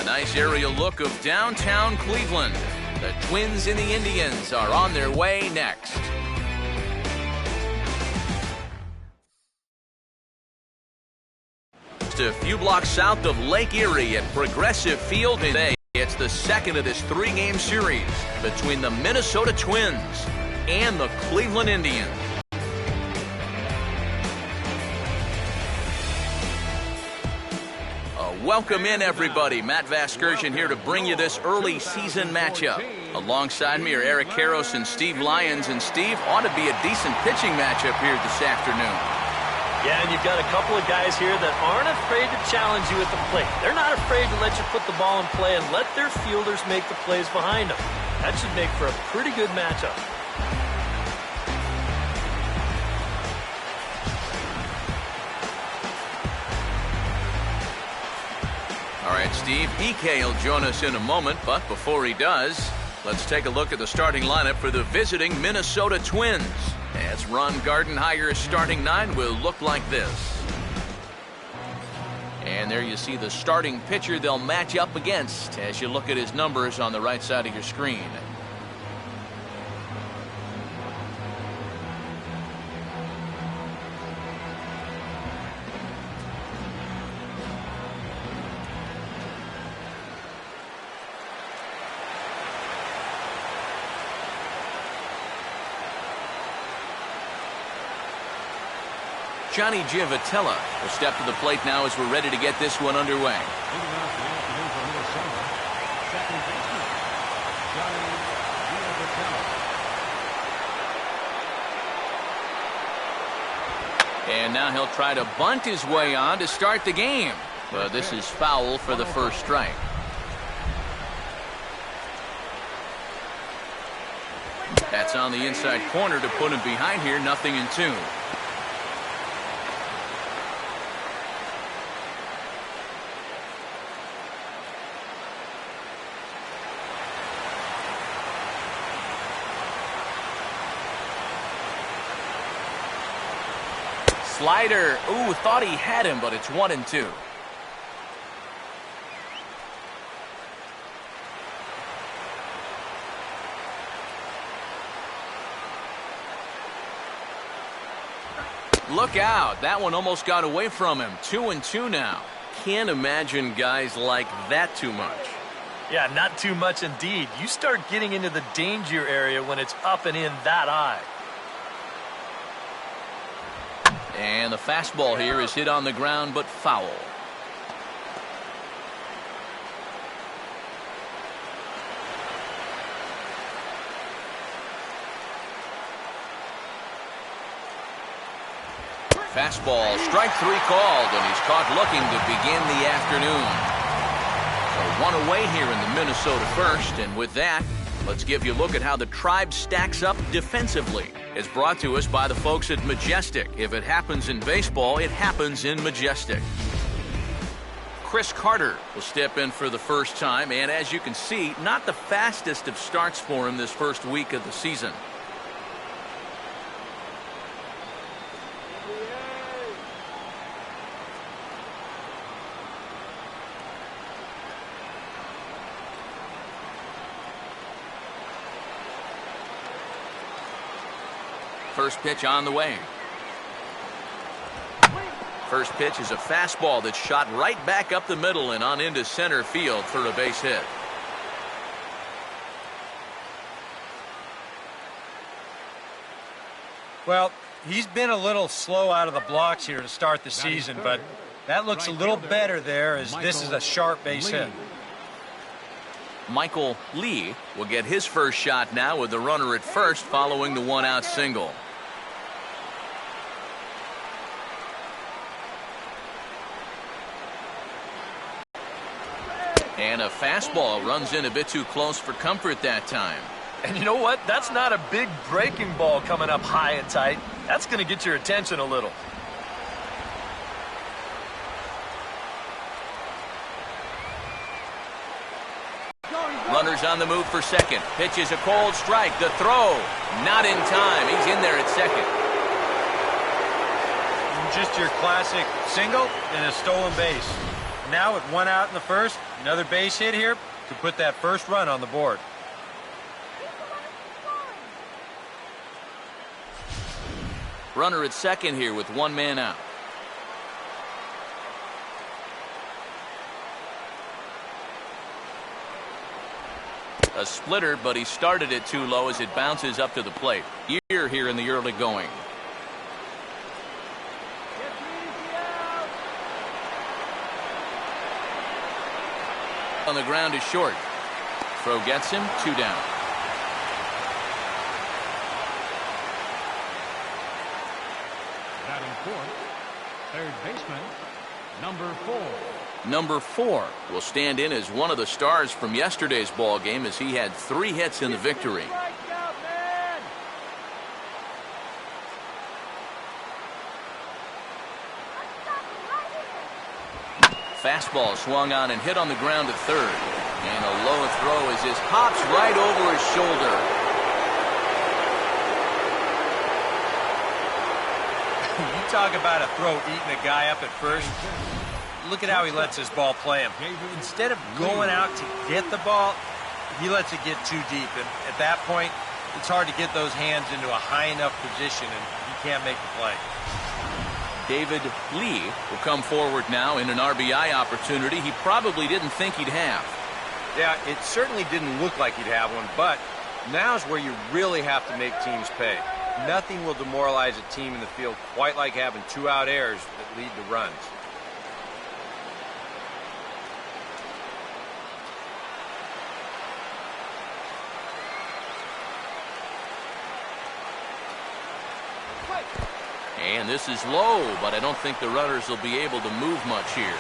A nice aerial look of downtown Cleveland. The Twins and the Indians are on their way next. Just a few blocks south of Lake Erie at Progressive Field today. It's the second of this three-game series between the Minnesota Twins and the Cleveland Indians. Welcome in, everybody. Matt Vasgersian here to bring you this early season matchup. Alongside me are Eric Karros and Steve Lyons. And Steve, ought to be a decent pitching matchup here this afternoon. Yeah, and you've got a couple of guys here that aren't afraid to challenge you at the plate. They're not afraid to let you put the ball in play and let their fielders make the plays behind them. That should make for a pretty good matchup. All right, Steve, EK will join us in a moment, but before he does, let's take a look at the starting lineup for the visiting Minnesota Twins. As Ron Gardenhire's starting nine will look like this. And there you see the starting pitcher they'll match up against as you look at his numbers on the right side of your screen. Johnny Giavotella will step to the plate now as we're ready to get this one underway. And now he'll try to bunt his way on to start the game. But this is foul for the first strike. That's on the inside corner to put him behind here, 0-2. Slider. Ooh, thought he had him, but it's 1-2. Look out. That one almost got away from him. 2-2 now. Can't imagine guys like that too much. Yeah, not too much indeed. You start getting into the danger area when it's up and in that high. And the fastball here is hit on the ground, but foul. Fastball, strike three called, and he's caught looking to begin the afternoon. So one away here in the Minnesota first, and with that, let's give you a look at how the Tribe stacks up defensively. It's brought to us by the folks at Majestic. If it happens in baseball, it happens in Majestic. Chris Carter will step in for the first time, and as you can see, not the fastest of starts for him this first week of the season. First pitch on the way. First pitch is a fastball that's shot right back up the middle and on into center field for a base hit. Well, he's been a little slow out of the blocks here to start the season, but that looks a little better there as this is a sharp base hit. Michael Lee will get his first shot now with the runner at first following the one-out single. And a fastball runs in a bit too close for comfort that time. And you know what? That's not a big breaking ball coming up high and tight. That's going to get your attention a little. Runners on the move for second. Pitch is a cold strike. The throw, not in time. He's in there at second. Just your classic single and a stolen base. now with 1 out in the first, another base hit here to put that first run on the board. Runner at second here with 1 man out. A splitter, but he started it too low as it bounces up to the plate. Year here in the early going. On the ground is short. Throw gets him, 2 down. Batting fourth, third baseman, number 4. Number 4 will stand in as one of the stars from yesterday's ball game as he had 3 hits in the victory. Fastball swung on and hit on the ground at third. And a low throw as this pops right over his shoulder. You talk about a throw eating a guy up at first. Look at how he lets his ball play him. Instead of going out to get the ball, he lets it get too deep. And at that point, it's hard to get those hands into a high enough position, and he can't make the play. David Lee will come forward now in an RBI opportunity he probably didn't think he'd have. Yeah, it certainly didn't look like he'd have one, but now's where you really have to make teams pay. Nothing will demoralize a team in the field quite like having 2 out errors that lead to runs. And this is low, but I don't think the runners will be able to move much here.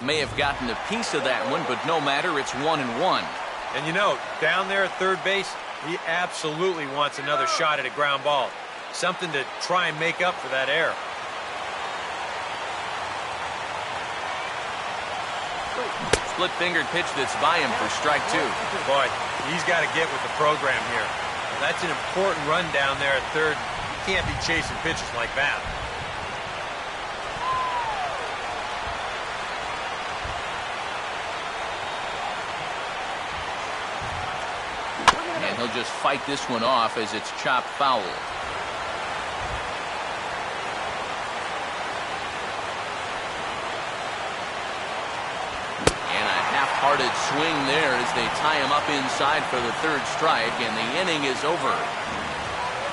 May have gotten a piece of that one, but no matter, it's 1-1. And you know, down there at third base, he absolutely wants another shot at a ground ball. Something to try and make up for that error. Split-fingered pitch that's by him for strike 2. Boy, he's got to get with the program here. That's an important run down there at third. You can't be chasing pitches like that. And he'll just fight this one off as it's chopped foul. Hearted swing there as they tie him up inside for the third strike, and the inning is over.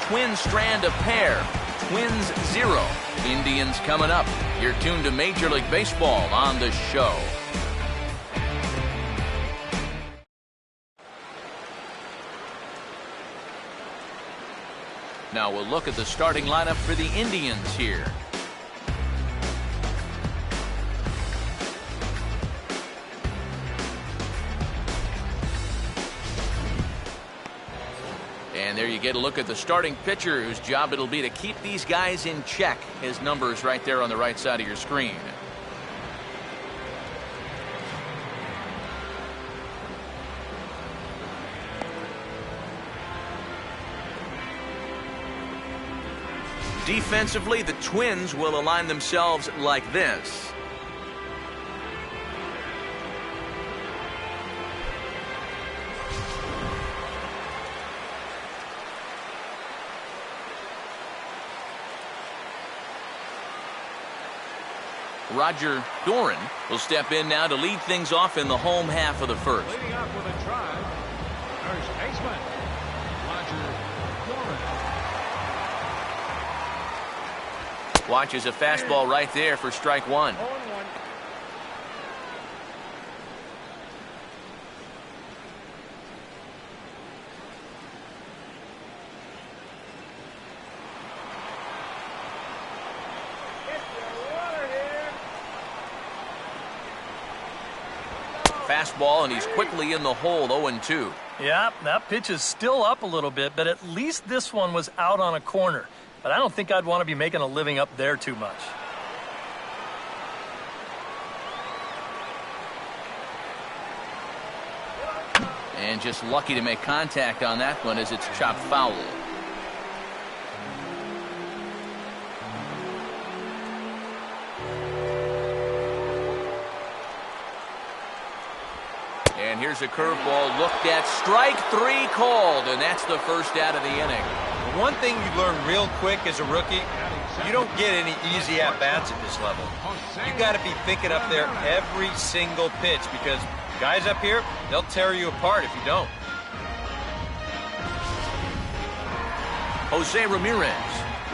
Twins strand a pair. Twins 0. Indians coming up. You're tuned to Major League Baseball on the show. Now we'll look at the starting lineup for the Indians here. And there you get a look at the starting pitcher whose job it'll be to keep these guys in check. His number is right there on the right side of your screen. Defensively, the Twins will align themselves like this. Roger Doran will step in now to lead things off in the home half of the first. Leading off with a drive, first baseman, Roger Doran. Watches a fastball right there for strike 1. Fastball, and he's quickly in the hole, 0-2. Yeah, that pitch is still up a little bit, but at least this one was out on a corner. But I don't think I'd want to be making a living up there too much. And just lucky to make contact on that one as it's chopped foul. And here's a curveball looked at. Strike 3 called, and that's the first out of the inning. One thing you learn real quick as a rookie, you don't get any easy at-bats at this level. You got to be thinking up there every single pitch because guys up here, they'll tear you apart if you don't. Jose Ramirez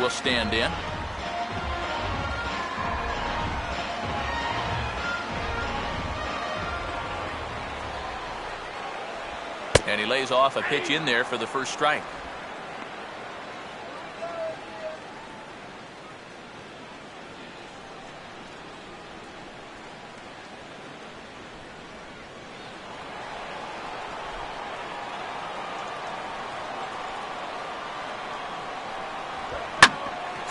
will stand in. And he lays off a pitch in there for the first strike.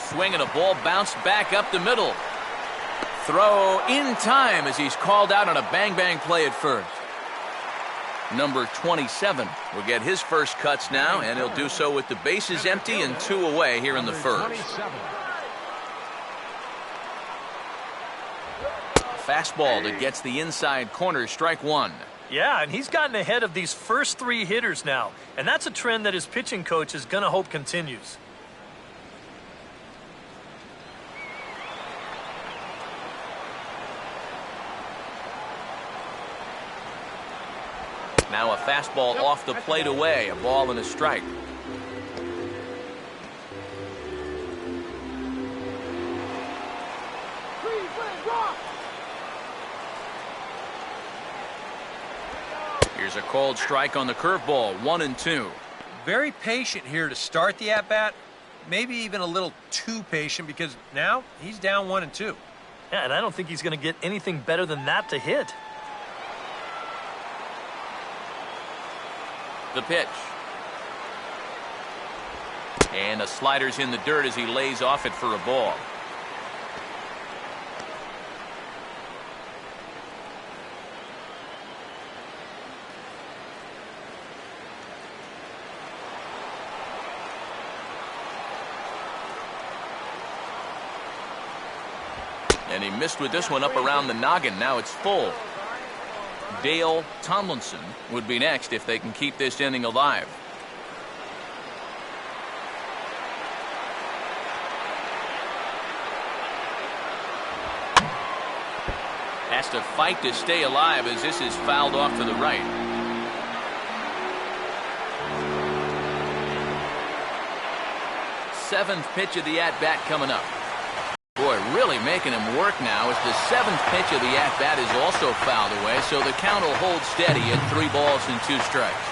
Swing and a ball bounced back up the middle. Throw in time as he's called out on a bang-bang play at first. Number 27 will get his first cuts now, and he'll do so with the bases empty and 2 away here in the first. Fastball that gets the inside corner, strike 1. Yeah, and he's gotten ahead of these first 3 hitters now, and that's a trend that his pitching coach is going to hope continues. Now a fastball off the plate away, a ball and a strike. Here's a called strike on the curveball, 1-2. Very patient here to start the at-bat. Maybe even a little too patient because now he's down 1-2. Yeah, and I don't think he's going to get anything better than that to hit. The pitch. And a slider's in the dirt as he lays off it for a ball. And he missed with this one up around the noggin. Now it's full. Dale Tomlinson would be next if they can keep this inning alive. Has to fight to stay alive as this is fouled off to the right. Seventh pitch of the at-bat coming up. Boy, really making him work now as the 7th pitch of the at-bat is also fouled away, so the count will hold steady at 3 balls and 2 strikes.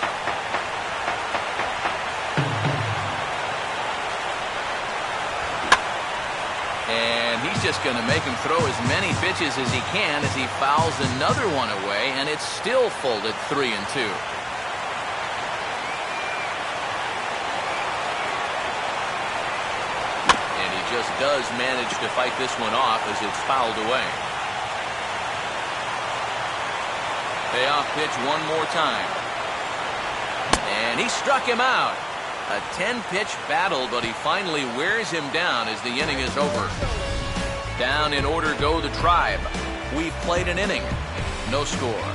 And he's just going to make him throw as many pitches as he can as he fouls another one away, and it's still full at 3-2. Just does manage to fight this one off as it's fouled away. Payoff pitch one more time. And he struck him out. A 10-pitch battle, but he finally wears him down as the inning is over. Down in order go the Tribe. We've played an inning. No score.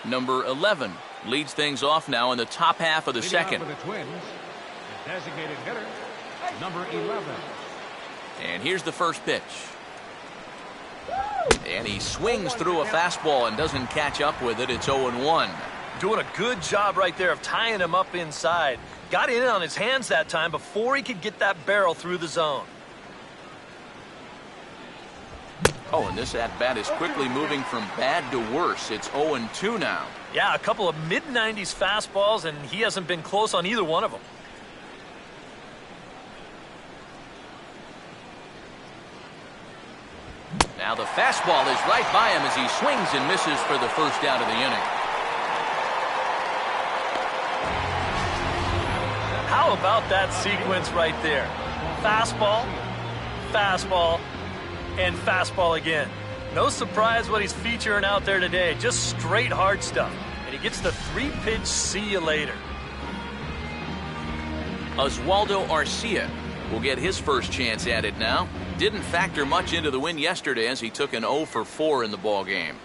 Number 11 leads things off now in the top half of the second. For the Twins, the designated hitter, number 11. And here's the first pitch. And he swings through a fastball and doesn't catch up with it. It's 0-1. Doing a good job right there of tying him up inside. Got in on his hands that time before he could get that barrel through the zone. Oh, and this at-bat is quickly moving from bad to worse. It's 0-2 now. Yeah, a couple of mid-90s fastballs, and he hasn't been close on either one of them. Now the fastball is right by him as he swings and misses for the first out of the inning. How about that sequence right there? Fastball, fastball, and fastball again. No surprise what he's featuring out there today. Just straight hard stuff. And he gets the 3-pitch see you later. Oswaldo Arcia will get his first chance at it now. Didn't factor much into the win yesterday as he took an 0 for 4 in the ball game.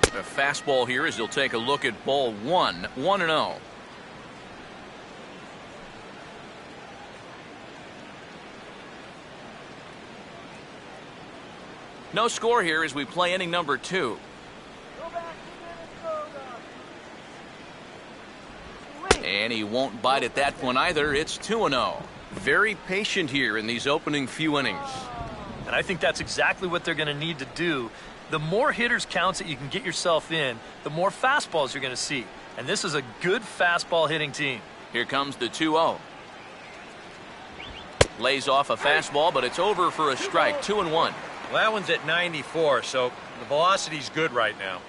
A fastball here as he'll take a look at ball 1, 1-0. No score here as we play inning number 2. And he won't bite at that one either. It's 2-0. Very patient here in these opening few innings. And I think that's exactly what they're going to need to do. The more hitters counts that you can get yourself in, the more fastballs you're going to see. And this is a good fastball hitting team. Here comes the 2-0. Lays off a fastball, but it's over for a strike. 2-1. Well, that one's at 94, so the velocity's good right now.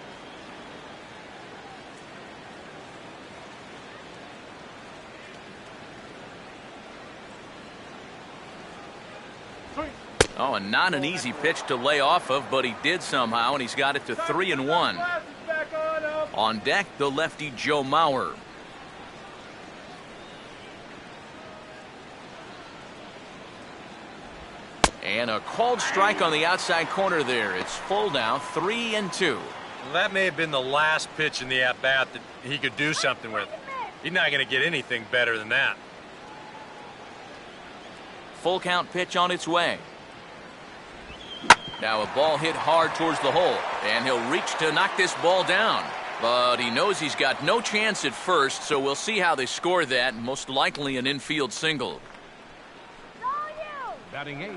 Oh, and not an easy pitch to lay off of, but he did somehow, and he's got it to 3-1. On deck, the lefty Joe Mauer. And a called strike on the outside corner there. It's full now, 3-2. Well, that may have been the last pitch in the at-bat that he could do something with. He's not going to get anything better than that. Full count pitch on its way. Now a ball hit hard towards the hole, and he'll reach to knock this ball down. But he knows he's got no chance at first, so we'll see how they score that. Most likely an infield single. Batting 8,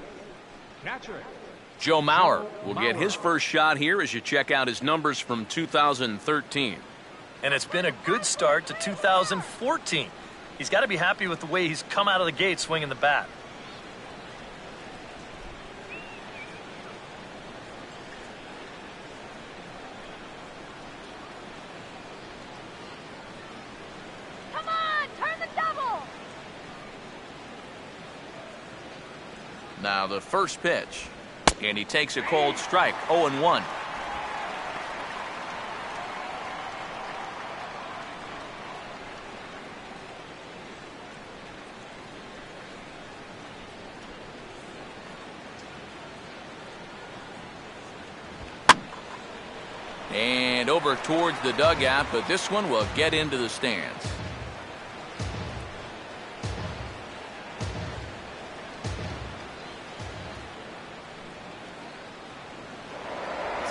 catcher. Joe Mauer will get his first shot here as you check out his numbers from 2013. And it's been a good start to 2014. He's got to be happy with the way he's come out of the gate swinging the bat. Now the first pitch, and he takes a cold strike. 0-1. And over towards the dugout, but this one will get into the stands.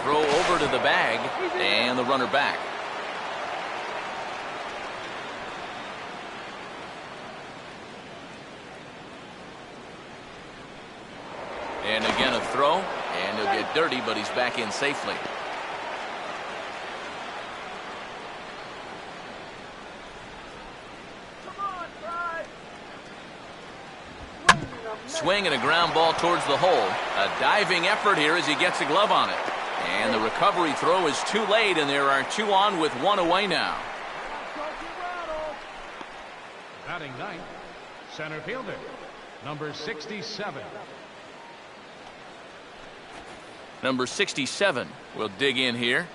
Throw over to the bag, and the runner back. And again a throw, and he'll get dirty, but he's back in safely. Swing and a ground ball towards the hole. A diving effort here as he gets a glove on it. And the recovery throw is too late, and there are 2 on with 1 away now. Batting 9th, center fielder, number 67. Number 67 will dig in here.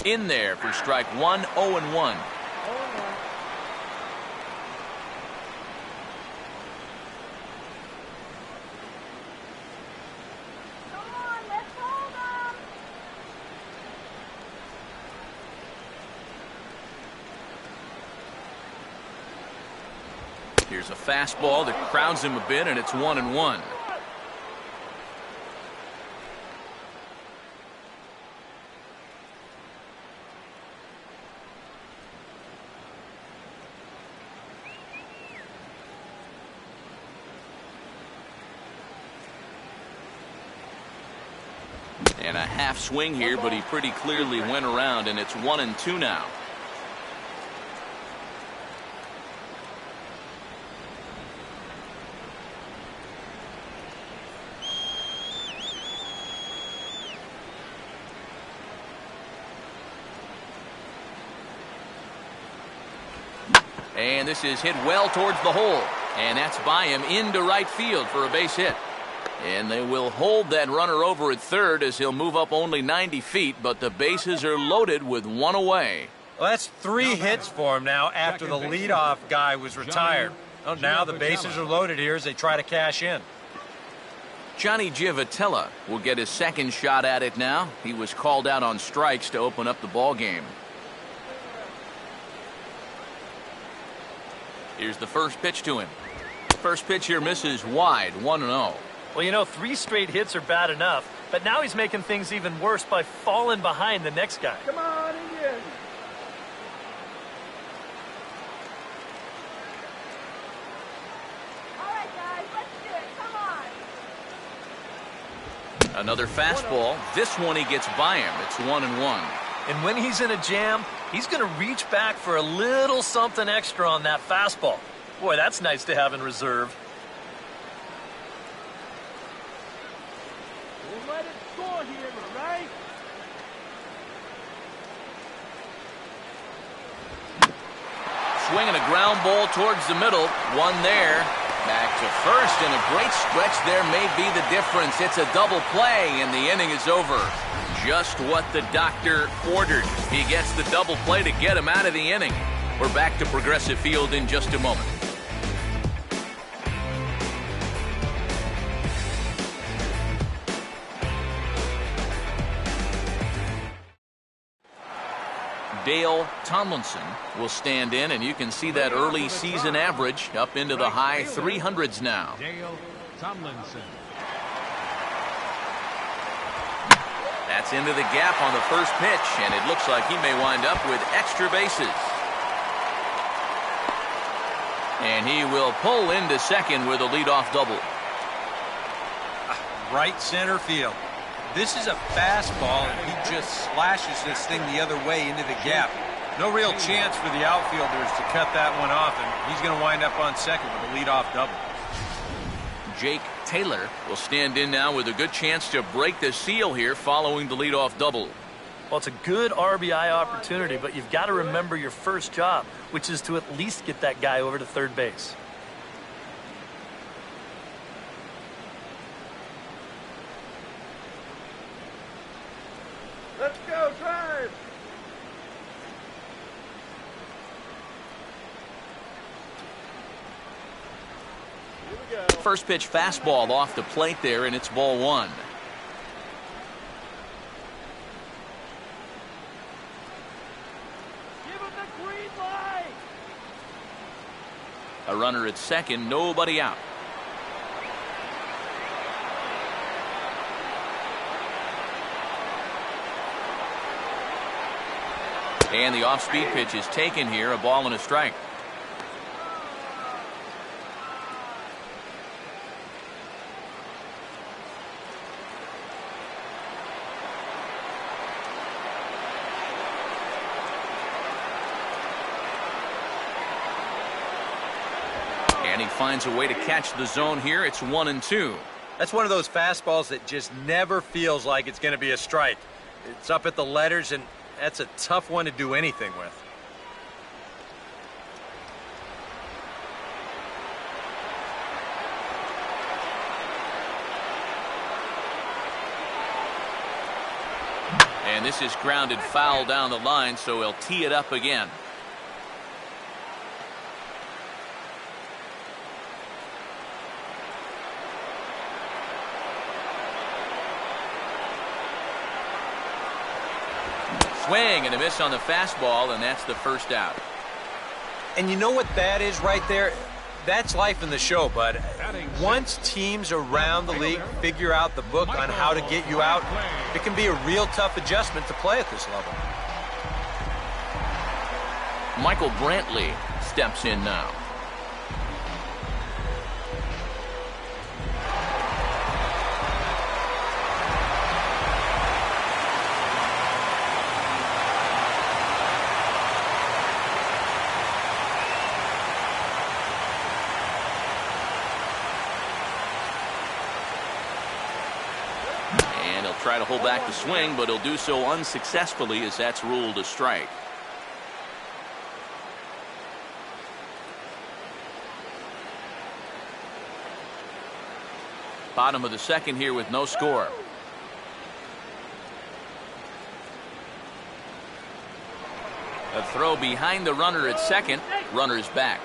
In there for strike 1, 0-1. Here's a fastball that crowds him a bit, and it's 1-1. And a half swing here, but he pretty clearly went around, and it's 1-2 now. And this is hit well towards the hole. And that's by him into right field for a base hit. And they will hold that runner over at third as he'll move up only 90 feet, but the bases are loaded with one away. Well, that's 3 hits for him now after the leadoff guy was retired. Oh, now the bases are loaded here as they try to cash in. Johnny Giavotella will get his second shot at it now. He was called out on strikes to open up the ball game. Here's the first pitch to him. First pitch here misses wide, 1-0. Well, you know, 3 straight hits are bad enough, but now he's making things even worse by falling behind the next guy. Come on, Indians. All right, guys, let's do it. Come on. Another fastball. This one he gets by him. It's 1-1. And when he's in a jam, he's going to reach back for a little something extra on that fastball. Boy, that's nice to have in reserve. Don't let it score here, all right? Swinging a ground ball towards the middle. One there. Back to first, and a great stretch there may be the difference. It's a double play, and the inning is over. Just what the doctor ordered. He gets the double play to get him out of the inning. We're back to Progressive Field in just a moment. Dale Tomlinson will stand in, and you can see that early season average up into the high 300s now. Dale Tomlinson. That's into the gap on the first pitch, and it looks like he may wind up with extra bases. And he will pull into second with a leadoff double. Right center field. This is a fastball, and he just slashes this thing the other way into the gap. No real chance for the outfielders to cut that one off, and he's going to wind up on second with a leadoff double. Jake Taylor will stand in now with a good chance to break the seal here following the leadoff double. Well, it's a good RBI opportunity, but you've got to remember your first job, which is to at least get that guy over to third base. Let's go, drive. Here we go. First pitch fastball off the plate there, and it's ball one. Give him the green light. A runner at second, nobody out. And the off-speed pitch is taken here, a ball and a strike. And he finds a way to catch the zone here. It's 1-2. That's one of those fastballs that just never feels like it's going to be a strike. It's up at the letters, and that's a tough one to do anything with. And this is grounded foul down the line, so he'll tee it up again. Swing and a miss on the fastball, and that's the first out. And you know what that is right there? That's life in the show, bud. Once teams around the league figure out the book on how to get you out, it can be a real tough adjustment to play at this level. Michael Brantley steps in now. Try to hold back the swing, but he'll do so unsuccessfully as that's ruled a strike. Bottom of the second here with no score. A throw behind the runner at second. Runner's back.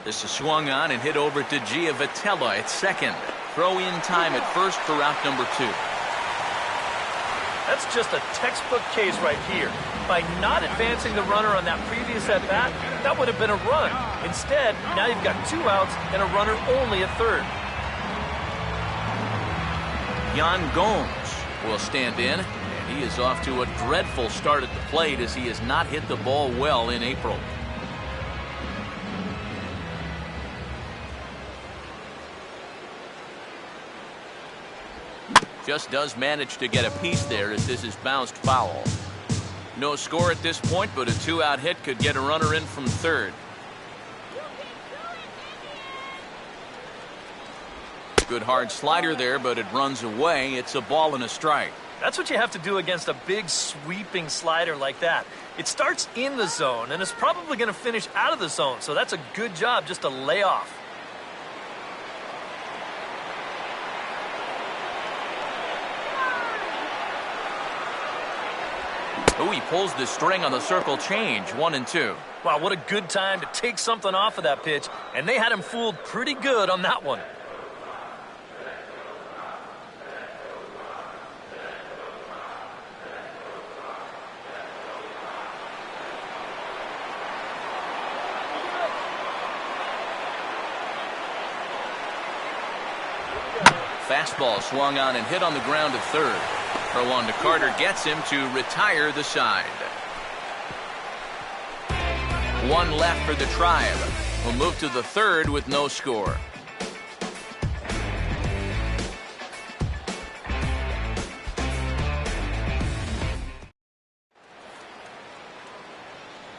This is swung on and hit over to Giavotella at second. Throw in time at first for out number 2. That's just a textbook case right here. By not advancing the runner on that previous at-bat, that would have been a run. Instead, now you've got 2 outs and a runner only at third. Yan Gomes will stand in, and he is off to a dreadful start at the plate as he has not hit the ball well in April. Just does manage to get a piece there as this is bounced foul. No score at this point, but a 2-out hit could get a runner in from third. Good hard slider there, but it runs away. It's a ball and a strike. That's what you have to do against a big sweeping slider like that. It starts in the zone, and it's probably going to finish out of the zone, so that's a good job just to lay off. Oh, he pulls the string on the circle change. 1-2. Wow, what a good time to take something off of that pitch, and they had him fooled pretty good on that one. Fastball swung on and hit on the ground at third. Throw on to Carter gets him to retire the side. 1 left for the Tribe. We'll move to the third with no score.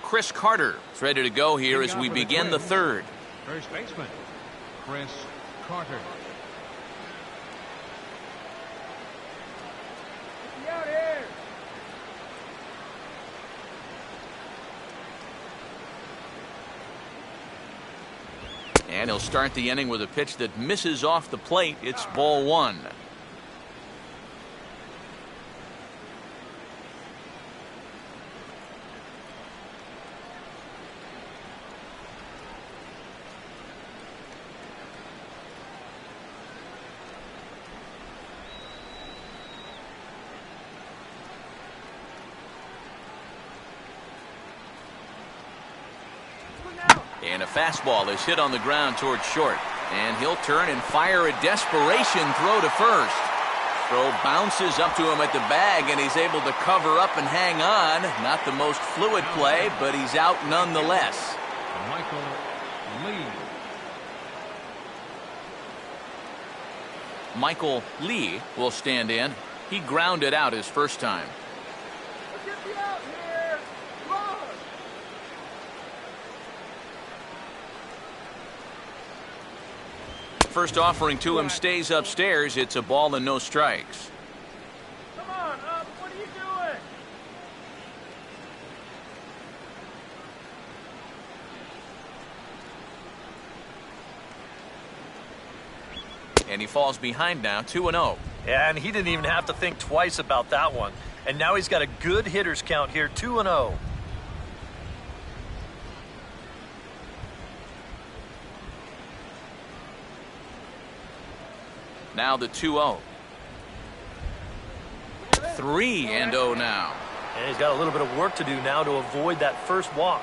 Chris Carter is ready to go here as we begin the third. First baseman, Chris Carter. And he'll start the inning with a pitch that misses off the plate. It's ball 1. And a fastball is hit on the ground towards short. And he'll turn and fire a desperation throw to first. Throw bounces up to him at the bag, and he's able to cover up and hang on. Not the most fluid play, but he's out nonetheless. Michael Lee. Michael Lee will stand in. He grounded out his first time. Get me out here! Run! First offering to him stays upstairs. It's a ball and no strikes. Come on, up! What are you doing? And he falls behind now, 2-0. Yeah, and he didn't even have to think twice about that one. And now he's got a good hitters count here, 2-0. Now the 2-0. 3-0 now. And he's got a little bit of work to do now to avoid that first walk.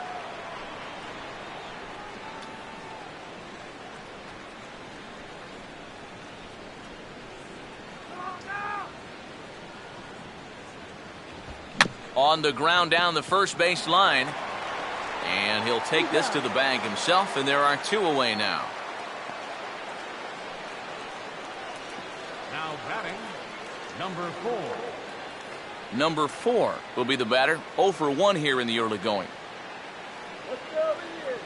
On the ground down the first base line. And he'll take this to the bag himself, and there are 2 away now. Now batting, number 4. Number 4 will be the batter. 0 for 1 here in the early going. Let's go here!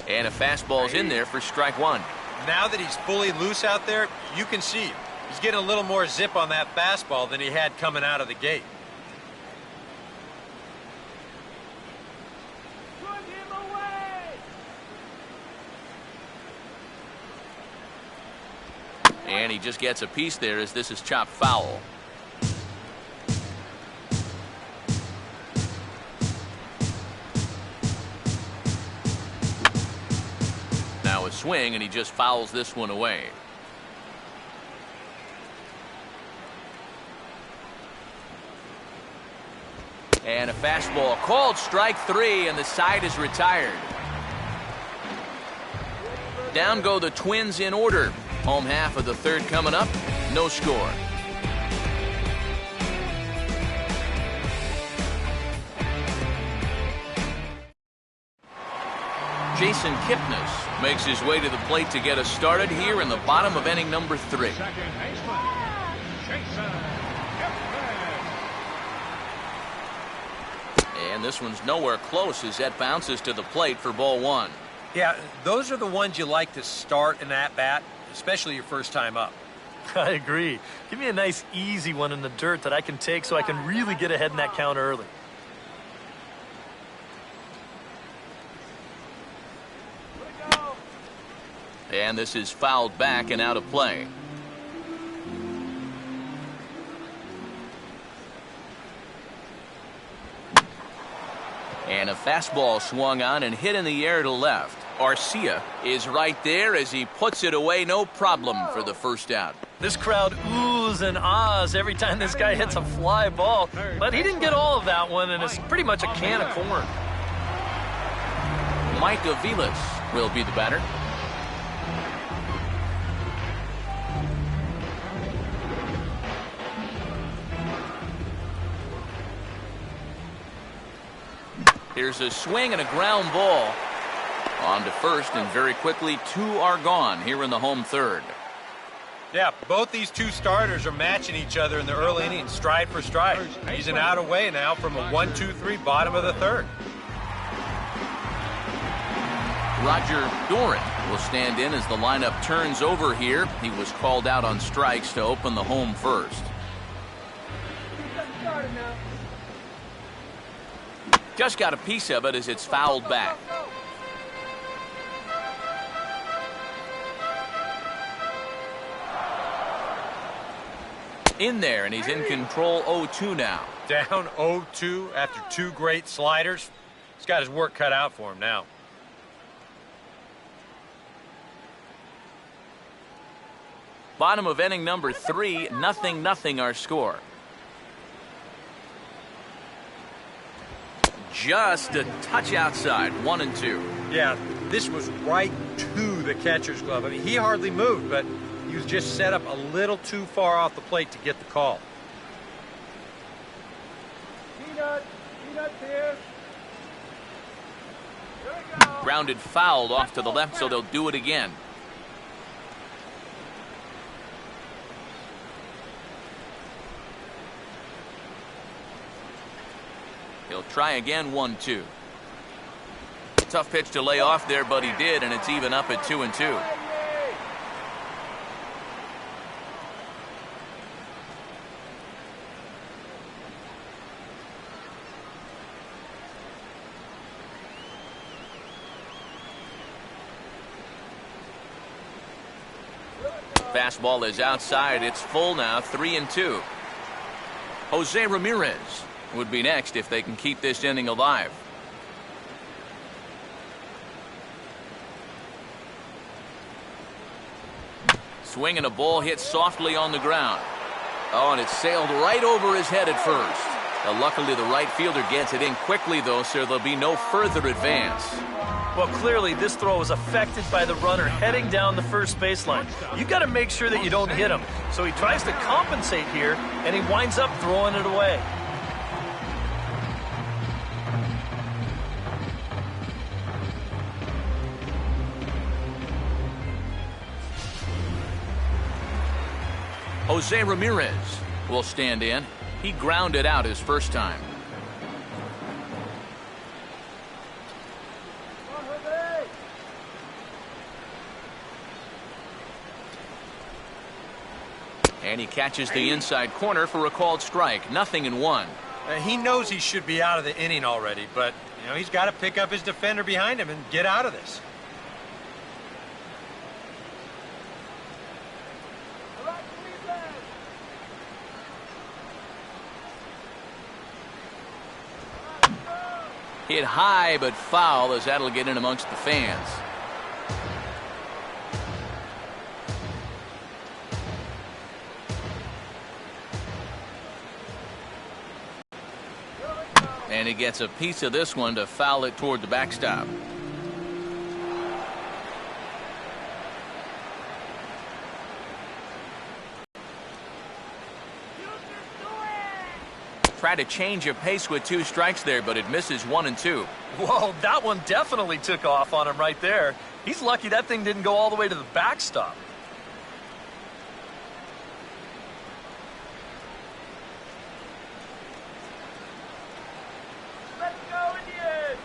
And a fastball's in there for strike one. Now that he's fully loose out there, you can see he's getting a little more zip on that fastball than he had coming out of the gate. Put him away! And he just gets a piece there as this is chopped foul. Now a swing, and he just fouls this one away. And a fastball called strike three, and the side is retired. Down go the Twins in order. Home half of the third coming up. No score. Jason Kipnis makes his way to the plate to get us started here in the bottom of inning number 3. Second baseman, Jason Kipnis. And this one's nowhere close as that bounces to the plate for ball one. Yeah, those are the ones you like to start in that bat, especially your first time up. I agree. Give me a nice, easy one in the dirt that I can take so I can really get ahead in that count early. And this is fouled back and out of play. And a fastball swung on and hit in the air to left. Arcia is right there as he puts it away, no problem for the first out. This crowd oohs and ahs every time this guy hits a fly ball, but he didn't get all of that one, and it's pretty much a can of corn. Mike Aviles will be the batter. Here's a swing and a ground ball. On to first, and very quickly, 2 are gone here in the home third. Yeah, both these two starters are matching each other in the early innings, stride for stride. He's an out away now from a 1-2-3 bottom of the third. Roger Doran will stand in as the lineup turns over here. He was called out on strikes to open the home first. Started now. Just got a piece of it as it's fouled back. In there, and he's in control 0-2 now. Down 0-2 after 2 great sliders. He's got his work cut out for him now. Bottom of inning number 3, 0-0 our score. Just a touch outside, 1-2. Yeah, this was right to the catcher's glove. I mean, he hardly moved, but he was just set up a little too far off the plate to get the call. Peanut here. Here we go. Grounded fouled off to the left, so they'll do it again. He'll try again, 1-2. Tough pitch to lay off there, but he did, and it's even up at 2-2. Fastball is outside. It's full now, 3-2. Jose Ramirez would be next if they can keep this inning alive. Swing and a ball hit softly on the ground. Oh, and it sailed right over his head at first. Luckily, the right fielder gets it in quickly, though, so there'll be no further advance. Well, clearly, this throw was affected by the runner heading down the first baseline. You've got to make sure that you don't hit him. So he tries to compensate here, and he winds up throwing it away. Jose Ramirez will stand in. He grounded out his first time. And he catches the inside corner for a called strike. 0-1. He knows he should be out of the inning already, but he's got to pick up his defender behind him and get out of this. Hit high but foul, as that'll get in amongst the fans. And he gets a piece of this one to foul it toward the backstop. Try to change of pace with 2 strikes there, but it misses 1 and 2. Whoa, that one definitely took off on him right there. He's lucky that thing didn't go all the way to the backstop. Let's go, Indians!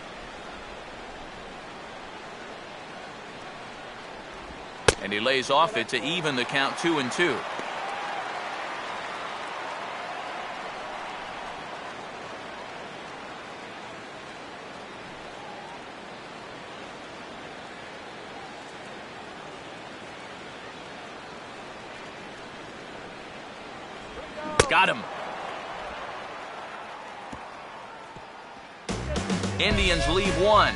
And he lays off it to even the count 2 and 2. Got him. Indians lead 1.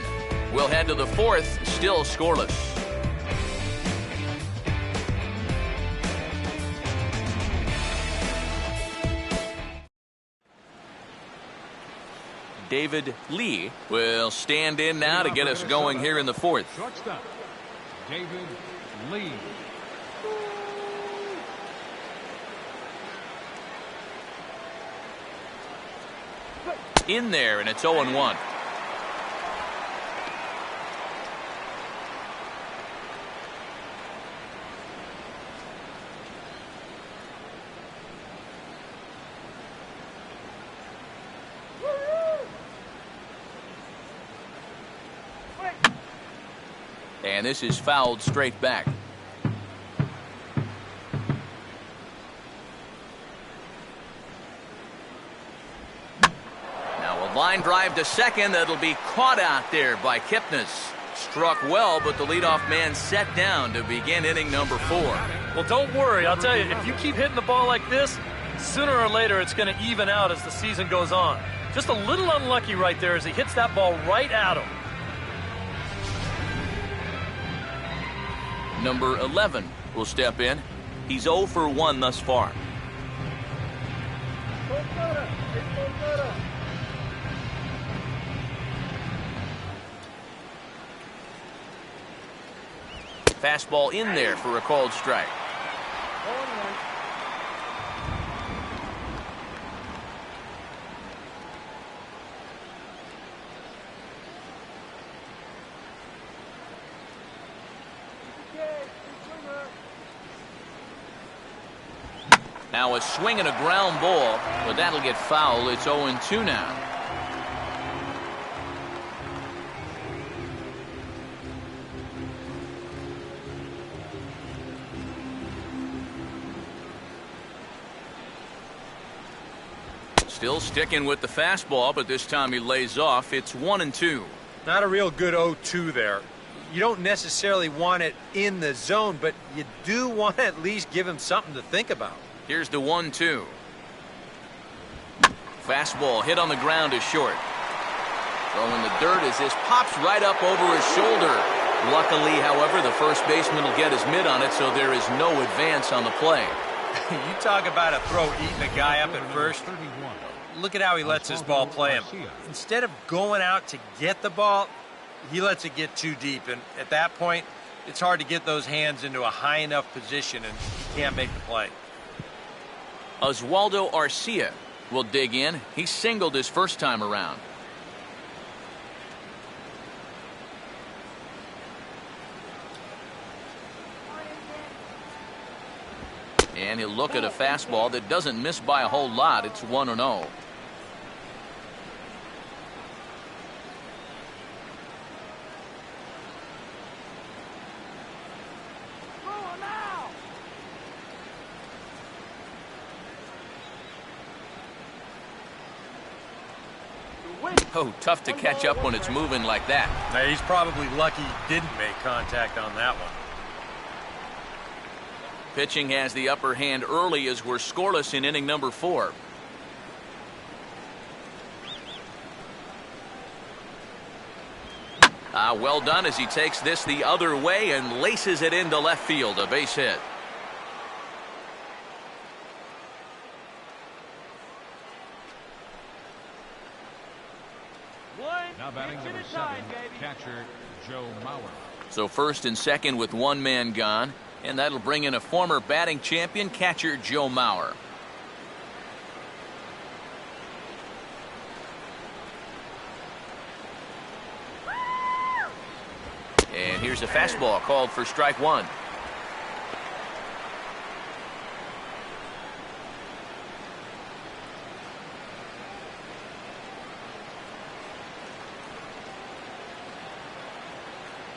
We'll head to the 4th, still scoreless. David Lee will stand in now to get us going here in the 4th. Shortstop, David Lee. In there, and it's 0-1. And this is fouled straight back. Line drive to second. That'll be caught out there by Kipnis. Struck well, but the leadoff man set down to begin inning number 4. Well, don't worry. I'll tell you, if you keep hitting the ball like this, sooner or later it's going to even out as the season goes on. Just a little unlucky right there as he hits that ball right at him. Number 11 will step in. He's 0 for 1 thus far. Fastball in there for a called strike. Now a swing and a ground ball, but that'll get foul. It's 0-2 now. Still sticking with the fastball, but this time he lays off. It's 1-2. Not a real good 0-2 there. You don't necessarily want it in the zone, but you do want to at least give him something to think about. Here's the 1-2. Fastball hit on the ground is short. Throwing the dirt as this pops right up over his shoulder. Luckily, however, the first baseman will get his mitt on it, so there is no advance on the play. You talk about a throw eating a guy up at first. Look at how he lets his ball play him. Instead of going out to get the ball, he lets it get too deep. And at that point, it's hard to get those hands into a high enough position, and he can't make the play. Oswaldo Arcia will dig in. He singled his first time around. And he'll look at a fastball that doesn't miss by a whole lot. It's 1-0. Oh, tough to catch up when it's moving like that. Now, he's probably lucky he didn't make contact on that one. Pitching has the upper hand early as we're scoreless in inning number 4. Well done as he takes this the other way and laces it into left field. A base hit. Now batting number 7, catcher Joe Mauer. So first and second with one man gone, and that'll bring in a former batting champion, catcher Joe Mauer. And here's a fastball called for strike 1.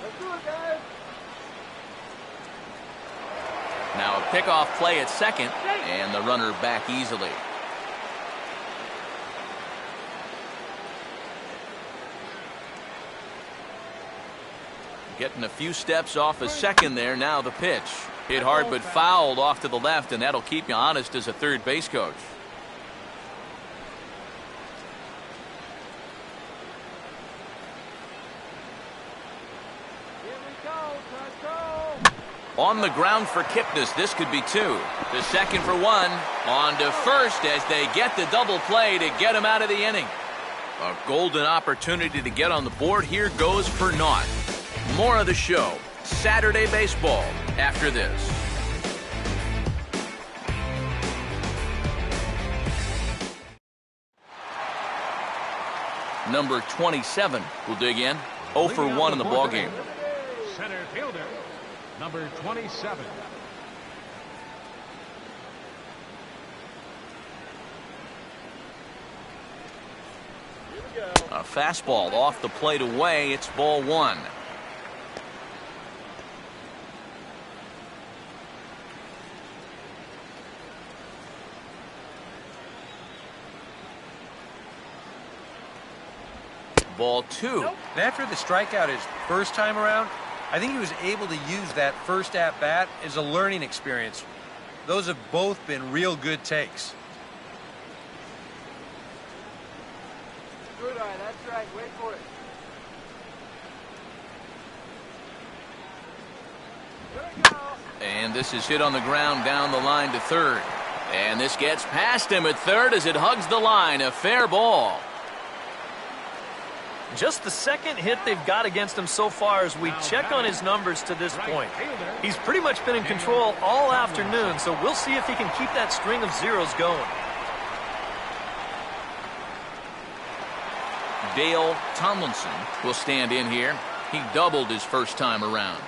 Let's do it, guys. Now a pickoff play at second, and the runner back easily. Getting a few steps off a second there. Now the pitch. Hit hard but fouled off to the left, and that'll keep you honest as a third base coach. Here we go, Taco. On the ground for Kipnis. This could be 2. The second for 1. On to first as they get the double play to get him out of the inning. A golden opportunity to get on the board here goes for naught. More of the show, Saturday Baseball, after this. Number 27 will dig in. 0 for 1 in the ballgame. Center fielder, number 27. A fastball off the plate away. It's ball 1. Ball 2. And after the strikeout his first time around, I think he was able to use that first at-bat as a learning experience. Those have both been real good takes. Good eye, that's right. Wait for it. Here we go. And this is hit on the ground down the line to third. And this gets past him at third as it hugs the line. A fair ball. Just the second hit they've got against him so far as we check on his numbers to this point. He's pretty much been in control all afternoon, so we'll see if he can keep that string of zeros going. Dale Tomlinson will stand in here. He doubled his first time around.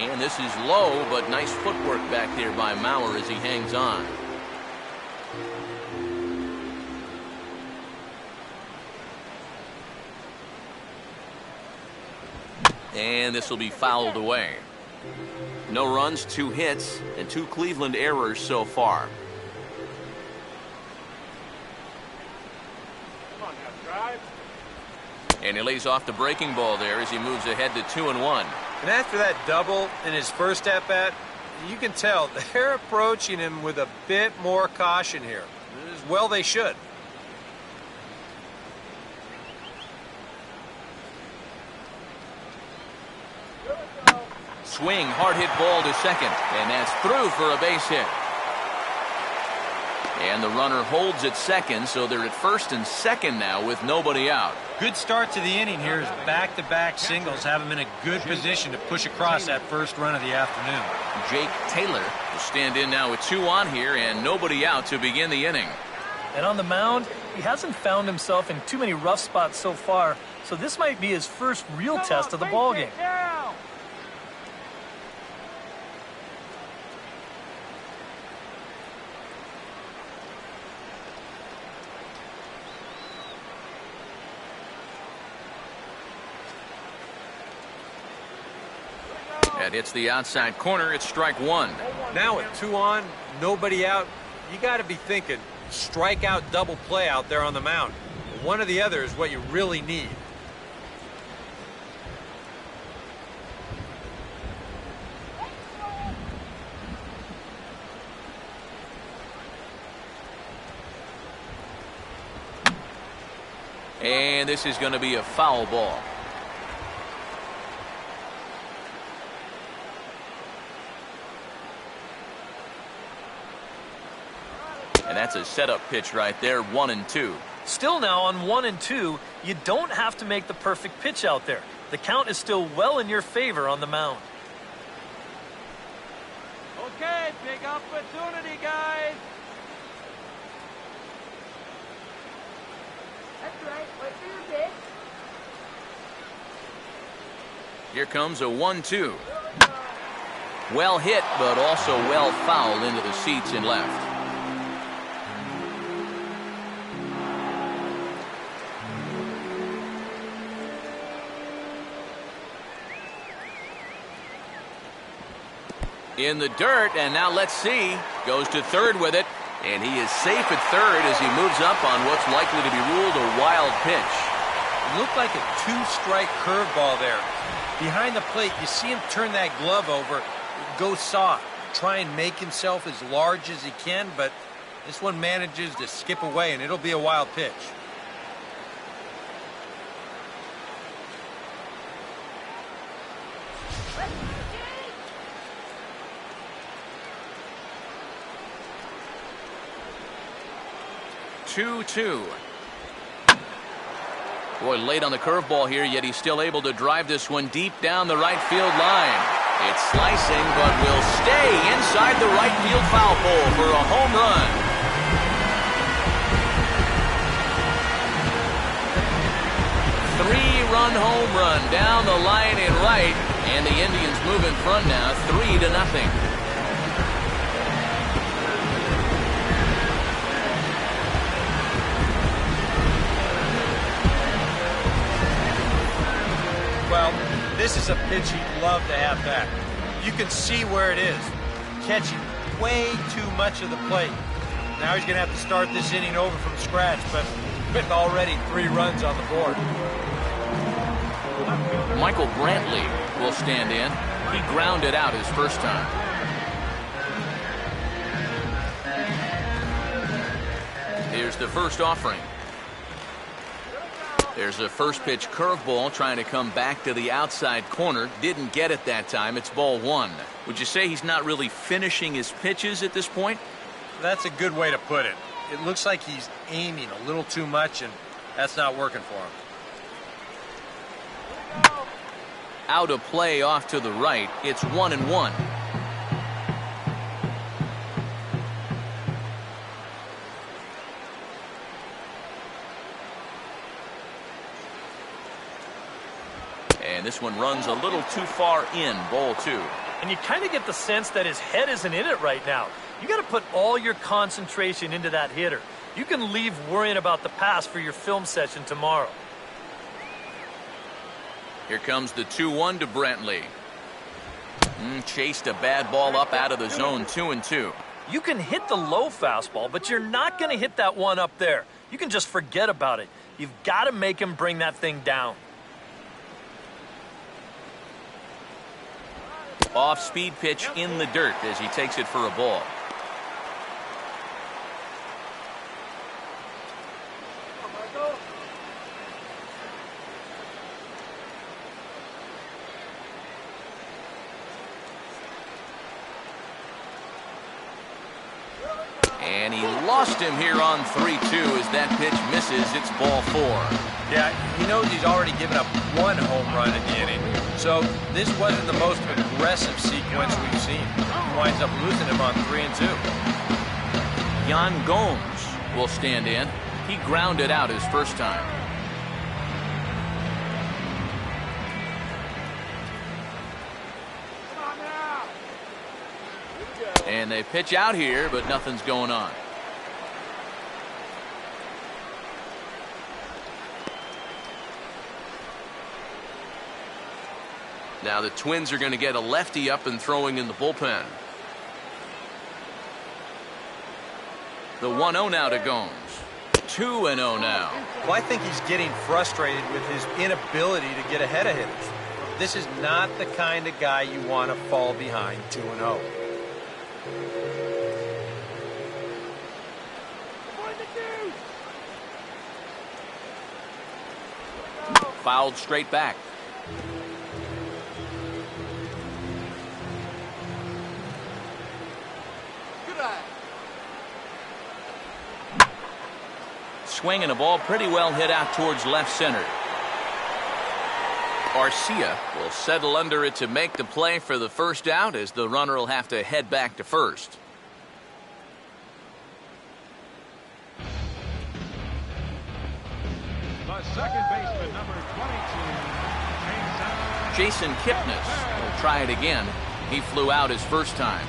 And this is low, but nice footwork back there by Mauer as he hangs on. And this will be fouled away. No runs, 2 hits, and 2 Cleveland errors so far. Come on now, drive. And he lays off the breaking ball there as he moves ahead to 2-1. And after that double in his first at-bat, you can tell they're approaching him with a bit more caution here. As well they should. Here we go. Swing, hard hit ball to second, and that's through for a base hit. And the runner holds at second, so they're at first and second now with nobody out. Good start to the inning here as back-to-back singles have him in a good position to push across that first run of the afternoon. Jake Taylor will stand in now with 2 on here and nobody out to begin the inning. And on the mound, he hasn't found himself in too many rough spots so far, so this might be his first real test of the ballgame. Down. That hits the outside corner. It's strike one. Now with 2 on, nobody out, you got to be thinking strikeout double play out there on the mound. One or the other is what you really need. And this is going to be a foul ball. And that's a setup pitch right there, 1-2. Still now on 1-2, you don't have to make the perfect pitch out there. The count is still well in your favor on the mound. Okay, big opportunity, guys. That's right. Wait for your pitch. Here comes a 1-2. Well hit, but also well fouled into the seats and left. In the dirt, and now let's see. Goes to third with it, and he is safe at third as he moves up on what's likely to be ruled a wild pitch. It looked like a 2-strike curveball there. Behind the plate, you see him turn that glove over, go soft, try and make himself as large as he can, but this one manages to skip away, and it'll be a wild pitch. Let's go, Jake. 2-2. Boy, late on the curveball here, yet he's still able to drive this one deep down the right field line. It's slicing, but will stay inside the right field foul pole for a home run. Three-run home run down the line in right, and the Indians move in front now, 3-0. Well, this is a pitch he'd love to have back. You can see where it is. Catching way too much of the plate. Now he's going to have to start this inning over from scratch, but with already 3 runs on the board. Michael Brantley will stand in. He grounded out his first time. Here's the first offering. There's a first pitch curveball trying to come back to the outside corner. Didn't get it that time. It's ball 1. Would you say he's not really finishing his pitches at this point? That's a good way to put it. It looks like he's aiming a little too much, and that's not working for him. Out of play off to the right. It's 1-1. And this one runs a little too far in, ball 2. And you kind of get the sense that his head isn't in it right now. You got to put all your concentration into that hitter. You can leave worrying about the pass for your film session tomorrow. Here comes the 2-1 to Brantley. Chased a bad ball up out of the zone, 2-2. You can hit the low fastball, but you're not going to hit that one up there. You can just forget about it. You've got to make him bring that thing down. Off-speed pitch in the dirt as he takes it for a ball. And he lost him here on 3-2 as that pitch misses. It's ball 4. Yeah, he knows he's already given up 1 home run in the inning. So this wasn't the most aggressive sequence we've seen. He winds up losing him on 3-2. Yan Gomes will stand in. He grounded out his first time. And they pitch out here, but nothing's going on. Now the Twins are going to get a lefty up and throwing in the bullpen. The 1-0 now to Gomes. 2-0 now. Well, I think he's getting frustrated with his inability to get ahead of hitters. This is not the kind of guy you want to fall behind 2-0. Fouled straight back. Swinging a ball pretty well hit out towards left center. Garcia will settle under it to make the play for the first out, as the runner will have to head back to first. The second baseman, number 22, Jason Kipnis will try it again. He flew out his first time.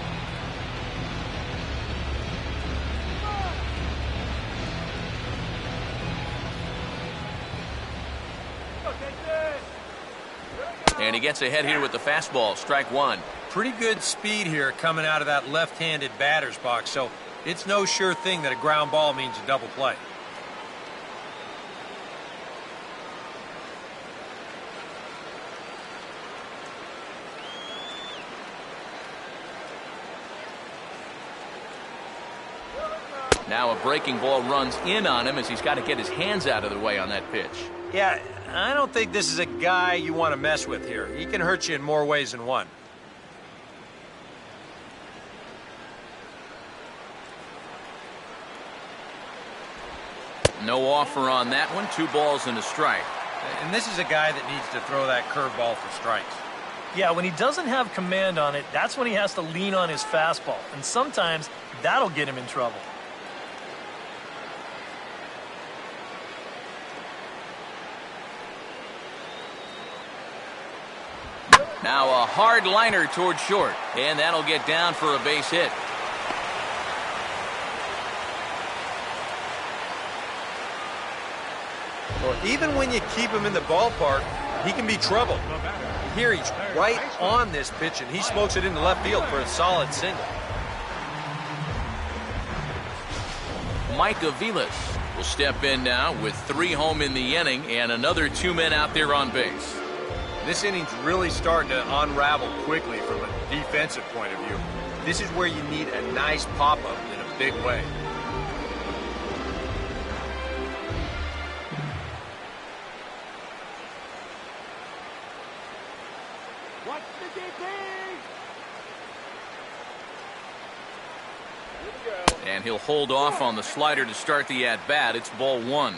And he gets ahead here with the fastball. Strike one. Pretty good speed here coming out of that left-handed batter's box, so it's no sure thing that a ground ball means a double play. Now a breaking ball runs in on him as he's got to get his hands out of the way on that pitch. Yeah, I don't think this is a guy you want to mess with here. He can hurt you in more ways than one. No offer on that one. 2 balls and a strike. And this is a guy that needs to throw that curveball for strikes. Yeah, when he doesn't have command on it, that's when he has to lean on his fastball. And sometimes that'll get him in trouble. Now a hard liner toward short, and that'll get down for a base hit. Well, even when you keep him in the ballpark, he can be trouble. Here he's right on this pitch, and he smokes it into left field for a solid single. Mike Aviles will step in now with 3 home in the inning and another 2 men out there on base. This inning's really starting to unravel quickly from a defensive point of view. This is where you need a nice pop-up in a big way. Watch the DP! Here we go. And he'll hold off on the slider to start the at-bat. It's ball 1.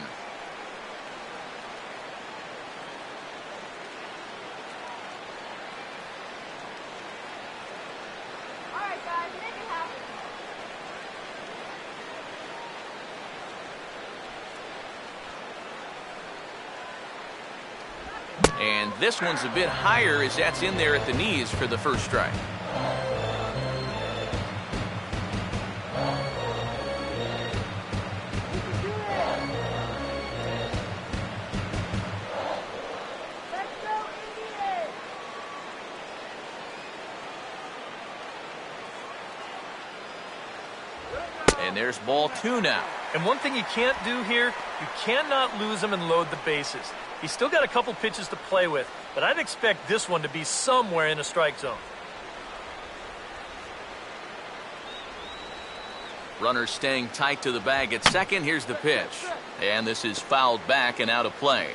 And this one's a bit higher as that's in there at the knees for the first strike. Let's go, Indians! And there's ball 2 now. And one thing you can't do here, you cannot lose him and load the bases. He's still got a couple pitches to play with, but I'd expect this one to be somewhere in the strike zone. Runner staying tight to the bag at second. Here's the pitch. And this is fouled back and out of play.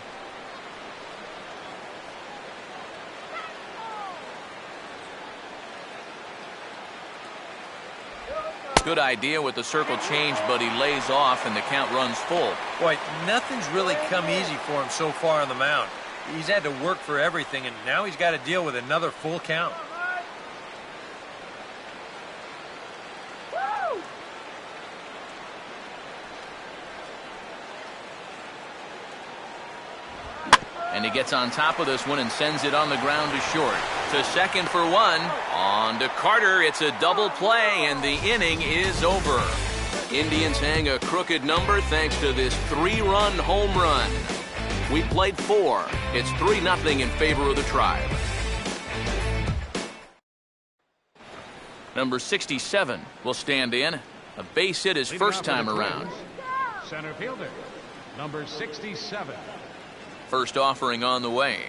Good idea with the circle change, but he lays off and the count runs full. Boy, nothing's really come easy for him so far on the mound. He's had to work for everything, and now he's got to deal with another full count. And he gets on top of this one and sends it on the ground to short. To second for 1. On to Carter. It's a double play, and the inning is over. Indians hang a crooked number thanks to this 3-run home run. We played 4. It's 3-0 in favor of the Tribe. Number 67 will stand in. A base hit his first time around. Center fielder, number 67. First offering on the way.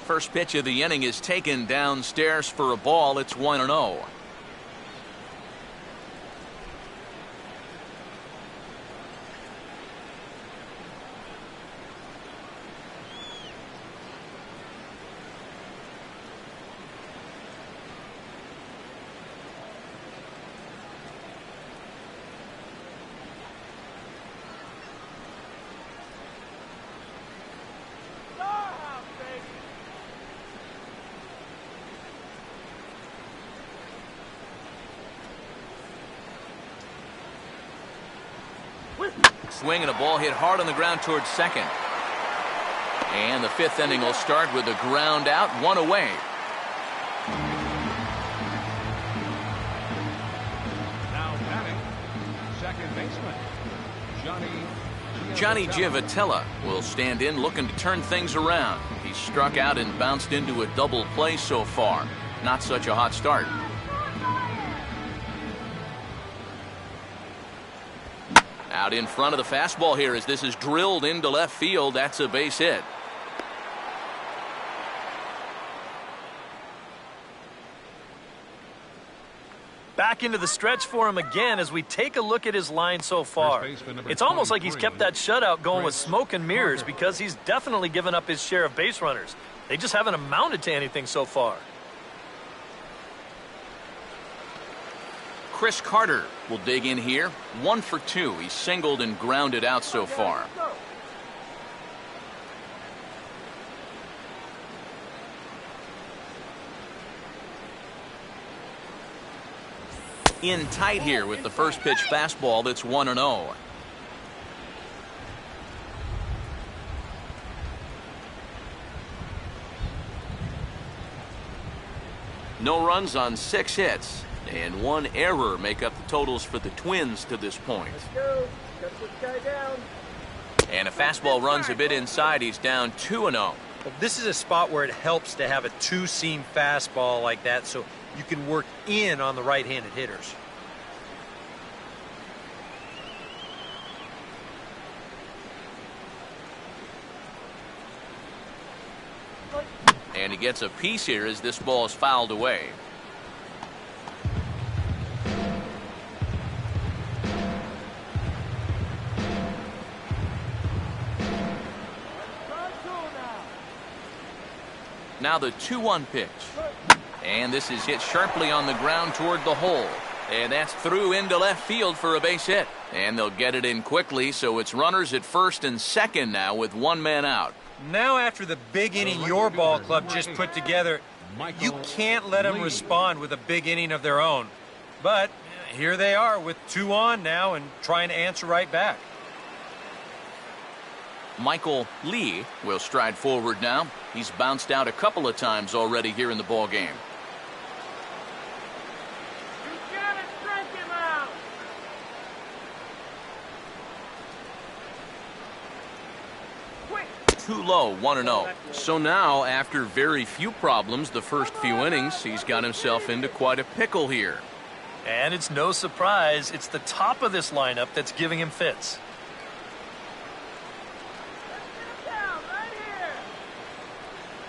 First pitch of the inning is taken downstairs for a ball. It's 1-0. Swing and a ball hit hard on the ground towards second. And the fifth inning will start with a ground out, one away. Now batting, second baseman, Johnny Giavotella will stand in looking to turn things around. He's struck out and bounced into a double play so far. Not such a hot start. Out in front of the fastball here as this is drilled into left field. That's a base hit. Back into the stretch for him again as we take a look at his line so far. It's almost like he's kept that shutout going with smoke and mirrors because he's definitely given up his share of base runners. They just haven't amounted to anything so far. Chris Carter will dig in here. 1 for 2. He's singled and grounded out so far. In tight here with the first pitch fastball. That's 1-0. No runs on 6 hits. And 1 error make up the totals for the Twins to this point. Let's go. Got this guy down. And a fastball runs a bit inside. He's down 2-0. Well, this is a spot where it helps to have a two-seam fastball like that so you can work in on the right-handed hitters. And he gets a piece here as this ball is fouled away. Now the 2-1 pitch. And this is hit sharply on the ground toward the hole. And that's through into left field for a base hit. And they'll get it in quickly, so it's runners at first and second now with 1 man out. Now after the big inning your ball club just put together, you can't let them respond with a big inning of their own. But here they are with 2 on now and trying to answer right back. Michael Lee will stride forward now. He's bounced out a couple of times already here in the ball game. You gotta strike him out. Quick. Too low, 1-0. So now, after very few problems the first few innings, he's got himself into quite a pickle here. And it's no surprise, it's the top of this lineup that's giving him fits. Down right here.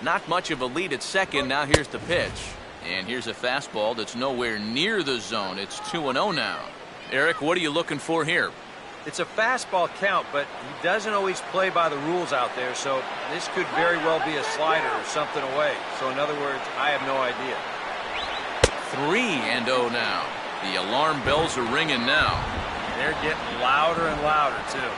Not much of a lead at second. Now here's the pitch. And here's a fastball that's nowhere near the zone. It's 2-0 now. Eric, what are you looking for here? It's a fastball count, but he doesn't always play by the rules out there, so this could very well be a slider or something away. So in other words, I have no idea. 3-0 now. The alarm bells are ringing now. They're getting louder and louder, too.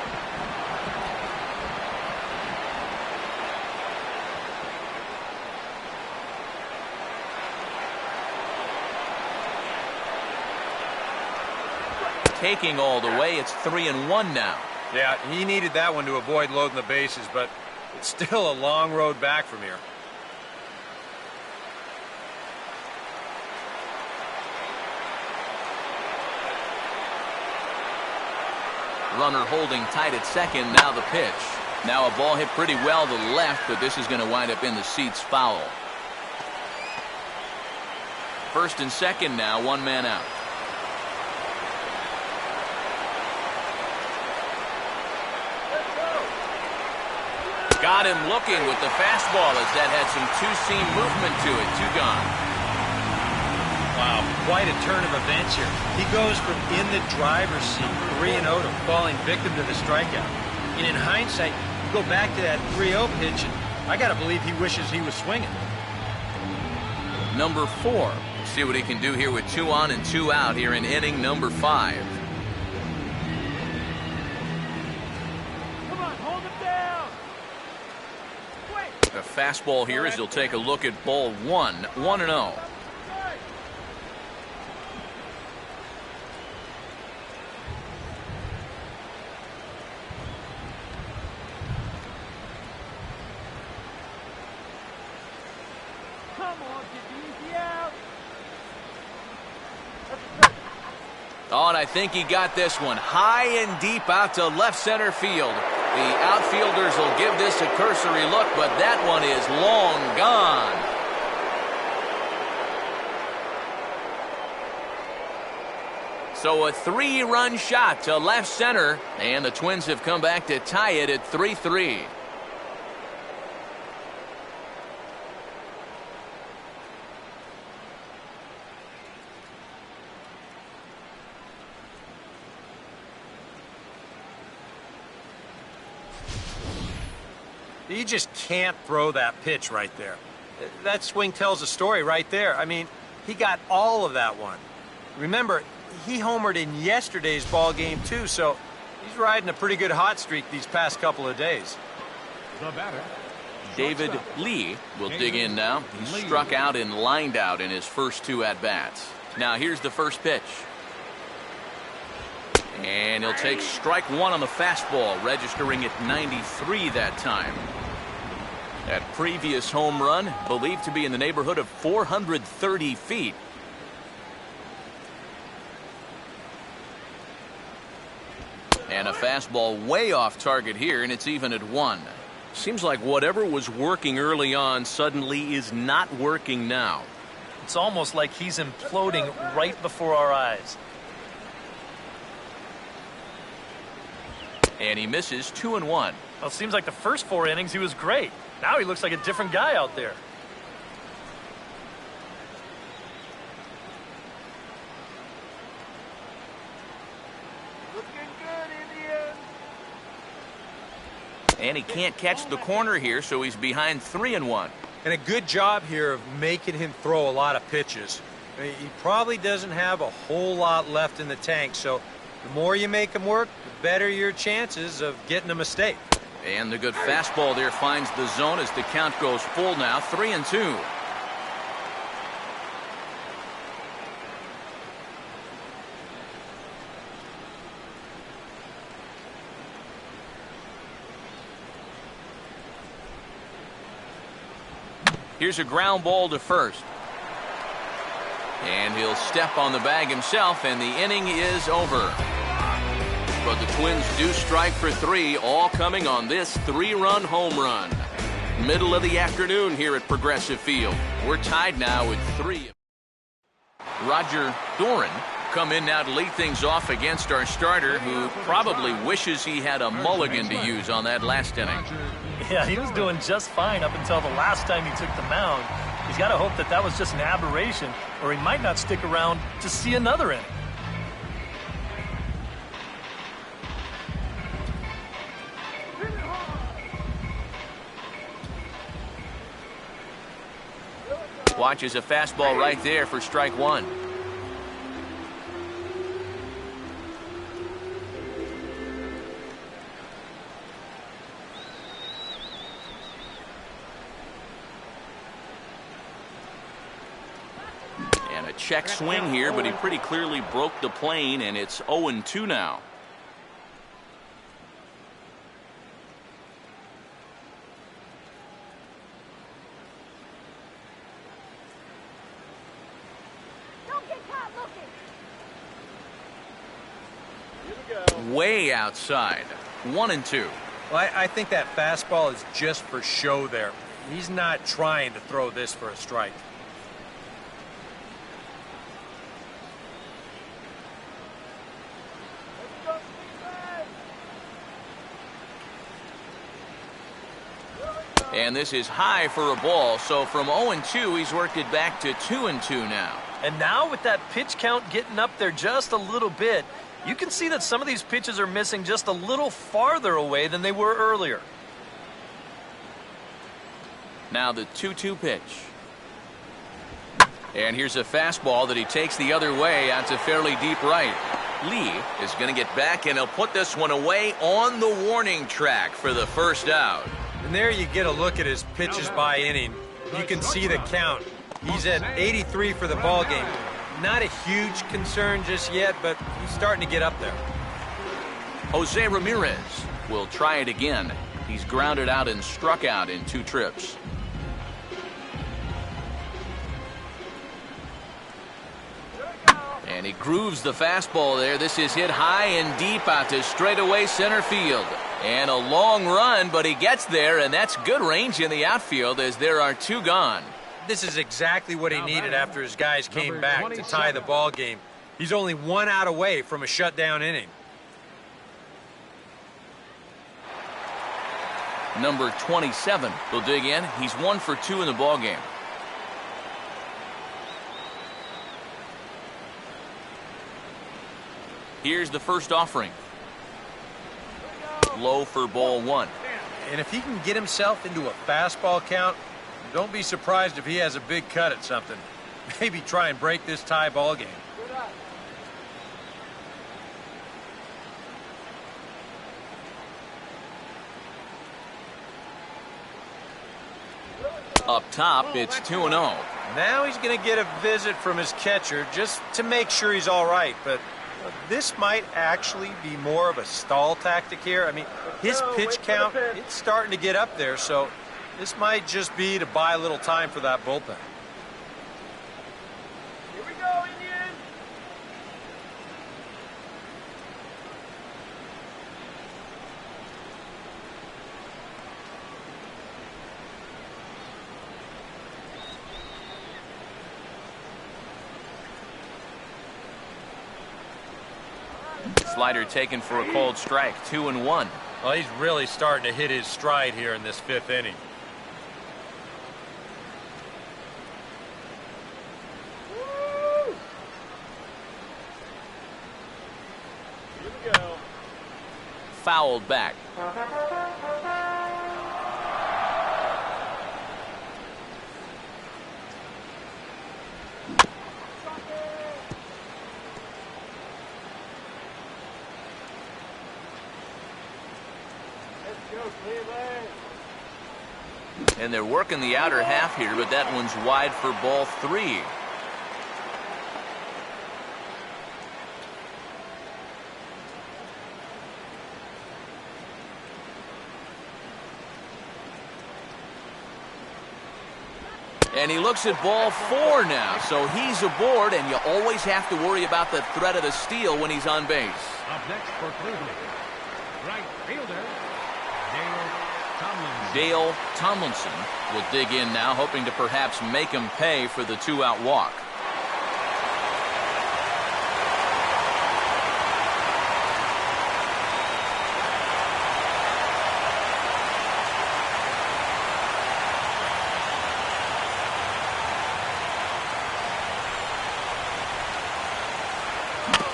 Taking all the way, it's 3-1 now. Yeah, he needed that one to avoid loading the bases, but it's still a long road back from here. Runner holding tight at second. Now the pitch. Now a ball hit pretty well to the left, but this is going to wind up in the seats foul. first and second now, one man out. Got him looking with the fastball as that had some two-seam movement to it. Two gone. Wow, quite a turn of events here. He goes from in the driver's seat, 3-0, to falling victim to the strikeout. And in hindsight, you go back to that 3-0 pitch, and I got to believe he wishes he was swinging. Number 4. See what he can do here with 2 on and 2 out here in inning number 5. Come on, hold him down. Wait. A fastball here as he'll take a look at ball 1. 1-0. Oh, and I think he got this one high and deep out to left center field. The outfielders will give this a cursory look, but that one is long gone. So a 3-run shot to left center, and the Twins have come back to tie it at 3-3. You just can't throw that pitch right there. That swing tells a story right there. I mean, he got all of that one. Remember, he homered in yesterday's ball game too, so he's riding a pretty good hot streak these past couple of days. The batter, David Lee will dig in now. He struck out and lined out in his first 2 at-bats. Now here's the first pitch. And he'll take strike 1 on the fastball, registering at 93 that time. That previous home run believed to be in the neighborhood of 430 feet. And a fastball way off target here, and it's even at 1. Seems like whatever was working early on suddenly is not working now. It's almost like he's imploding right before our eyes. And he misses 2-1. Well, it seems like the first 4 innings he was great. Now he looks like a different guy out there. Looking good, Indians. And he can't catch the corner here, so he's behind 3-1. And a good job here of making him throw a lot of pitches. I mean, he probably doesn't have a whole lot left in the tank, so the more you make him work, the better your chances of getting a mistake. And the good fastball there finds the zone as the count goes full now, 3-2. Here's a ground ball to first. And he'll step on the bag himself, and the inning is over. But the Twins do strike for 3, all coming on this 3-run home run. Middle of the afternoon here at Progressive Field. We're tied now with 3. Roger Doran come in now to lead things off against our starter, who probably wishes he had a mulligan to use on that last inning. Yeah, he was doing just fine up until the last time he took the mound. He's got to hope that that was just an aberration, or he might not stick around to see another inning. Watches a fastball right there for strike 1. And a check swing here, but he pretty clearly broke the plane, and it's 0-2 now. Way outside. 1-2. Well, I think that fastball is just for show there. He's not trying to throw this for a strike. And this is high for a ball, so from 0-2, he's worked it back to 2-2 now. And now with that pitch count getting up there just a little bit, you can see that some of these pitches are missing just a little farther away than they were earlier. Now the 2-2 pitch. And here's a fastball that he takes the other way out to fairly deep right. Lee is going to get back, and he'll put this one away on the warning track for the first out. And there you get a look at his pitches by inning. You can see the count. He's at 83 for the ball game. Not a huge concern just yet, but he's starting to get up there. Jose Ramirez will try it again. He's grounded out and struck out in 2 trips. And he grooves the fastball there. This is hit high and deep out to straightaway center field. And a long run, but he gets there, and that's good range in the outfield as there are 2 gone. This is exactly what he needed after his guys came back to tie the ball game. He's only 1 out away from a shutdown inning. Number 27 will dig in. He's 1 for 2 in the ball game. Here's the first offering. Low for ball 1. And if he can get himself into a fastball count, don't be surprised if he has a big cut at something. Maybe try and break this tie ball game. Up top, it's 2-0. Now he's going to get a visit from his catcher just to make sure he's all right. But this might actually be more of a stall tactic here. I mean, his pitch count, it's starting to get up there, so this might just be to buy a little time for that bullpen. Here we go, Indian. Slider taken for a cold strike. 2-1. Well, he's really starting to hit his stride here in this 5th inning. Woo! Here we go. Fouled back. And they're working the outer half here, but that one's wide for ball 3. And he looks at ball 4 now, so he's aboard, and you always have to worry about the threat of the steal when he's on base. Up next for Cleveland, right fielder, Dale Tomlinson will dig in now, hoping to perhaps make him pay for the 2-out walk.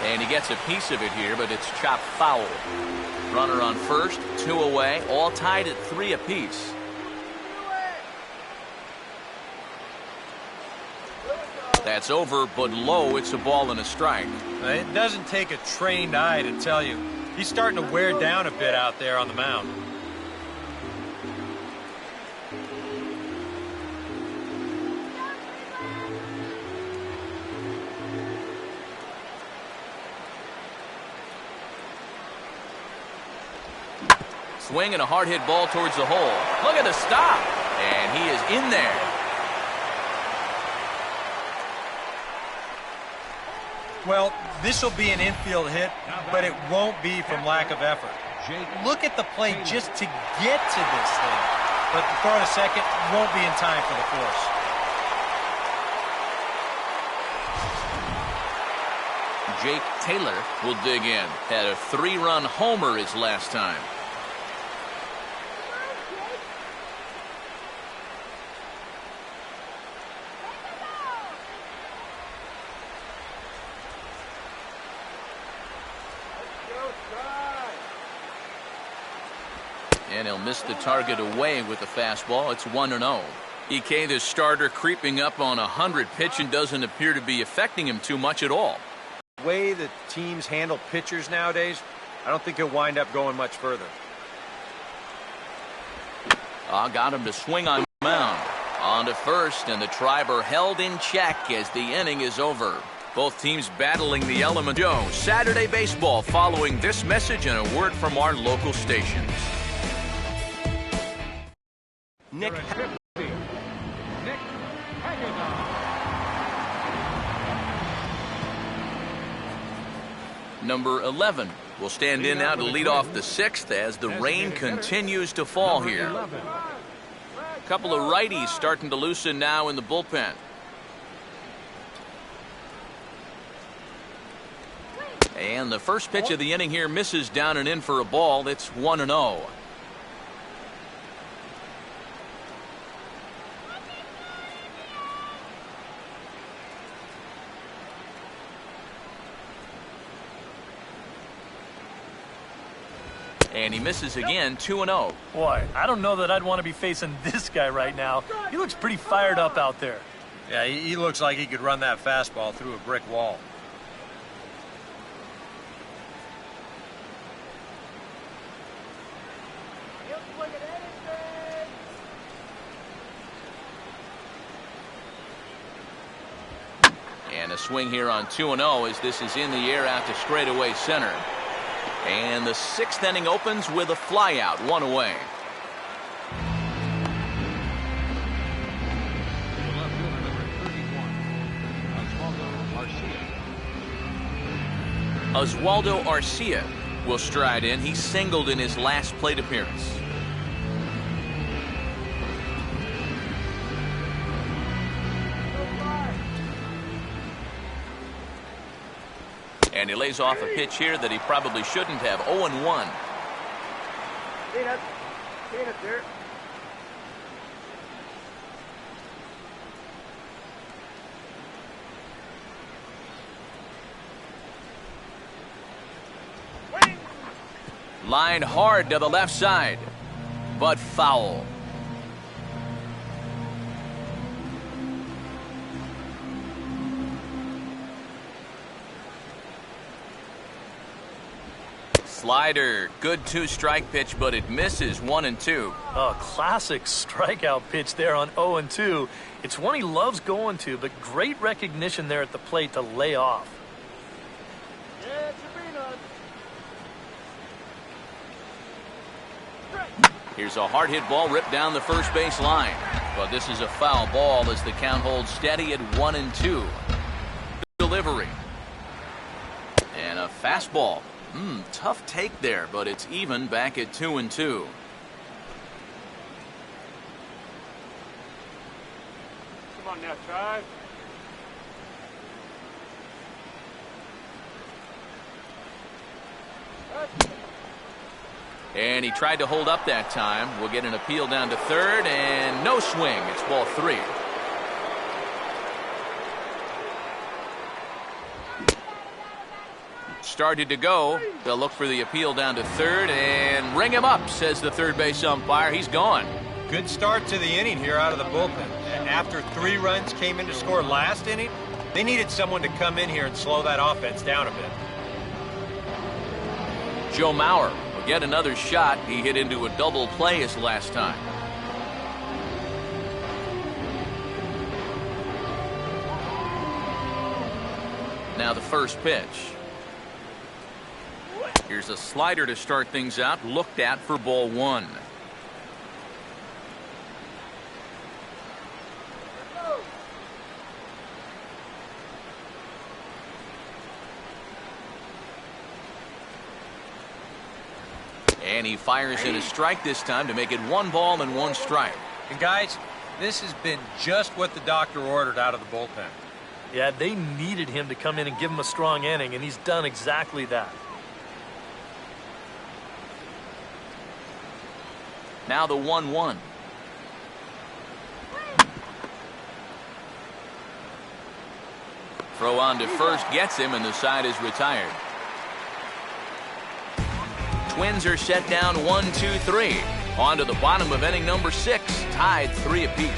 And he gets a piece of it here, but it's chopped foul. Runner on first, 2 away, all tied at 3 apiece. That's over, but low. It's a ball and a strike. It doesn't take a trained eye to tell you. He's starting to wear down a bit out there on the mound. Swing and a hard hit ball towards the hole. Look at the stop. And he is in there. Well, this will be an infield hit, but it won't be from lack of effort. Look at the play just to get to this thing. But the throw to second won't be in time for the force. Jake Taylor will dig in. Had a 3-run homer his last time. And he'll miss the target away with the fastball. It's 1-0. EK, the starter, creeping up on 100 pitch and doesn't appear to be affecting him too much at all. The way that teams handle pitchers nowadays, I don't think he'll wind up going much further. Got him to swing on mound. On to first, and the Tribe are held in check as the inning is over. Both teams battling the element. Joe, Saturday baseball following this message and a word from our local stations. Nick Hagedorn. Number 11 will stand in now to lead off the 6th as the rain continues to fall here. A couple of righties starting to loosen now in the bullpen. And the first pitch of the inning here misses down and in for a ball. It's 1-0. And he misses again, 2-0. Boy, I don't know that I'd want to be facing this guy right now. He looks pretty fired up out there. Yeah, he looks like he could run that fastball through a brick wall. And a swing here on 2-0 as this is in the air out to straightaway center. And the 6th inning opens with a flyout, 1 away. The left fielder, number 31, Oswaldo Arcia will stride in. He singled in his last plate appearance. And he lays off a pitch here that he probably shouldn't have. 0-1. Peanut there. Line hard to the left side, but foul. Slider, good 2-strike pitch, but it misses. 1-2. A classic strikeout pitch there on 0-2. It's one he loves going to, but great recognition there at the plate to lay off. Yeah, it's a peanut. Here's a hard hit ball ripped down the first base line, but this is a foul ball as the count holds steady at 1-2. Delivery and a fastball. Tough take there, but it's even back at 2-2. Come on now, Tribe. And he tried to hold up that time. We'll get an appeal down to third, and no swing. It's ball 3. Started to go. They'll look for the appeal down to third and ring him up, says the third base umpire. He's gone. Good start to the inning here out of the bullpen. After 3 runs came in to score last inning, they needed someone to come in here and slow that offense down a bit. Joe Mauer will get another shot. He hit into a double play his last time. Now the first pitch. Here's a slider to start things out, looked at for ball 1. And he fires in a strike this time to make it 1 ball and 1 strike. And guys, this has been just what the doctor ordered out of the bullpen. Yeah, they needed him to come in and give him a strong inning, and he's done exactly that. Now the 1-1. Throw on to first gets him, and the side is retired. Twins are set down 1-2-3. On to the bottom of inning number 6, tied 3 apiece.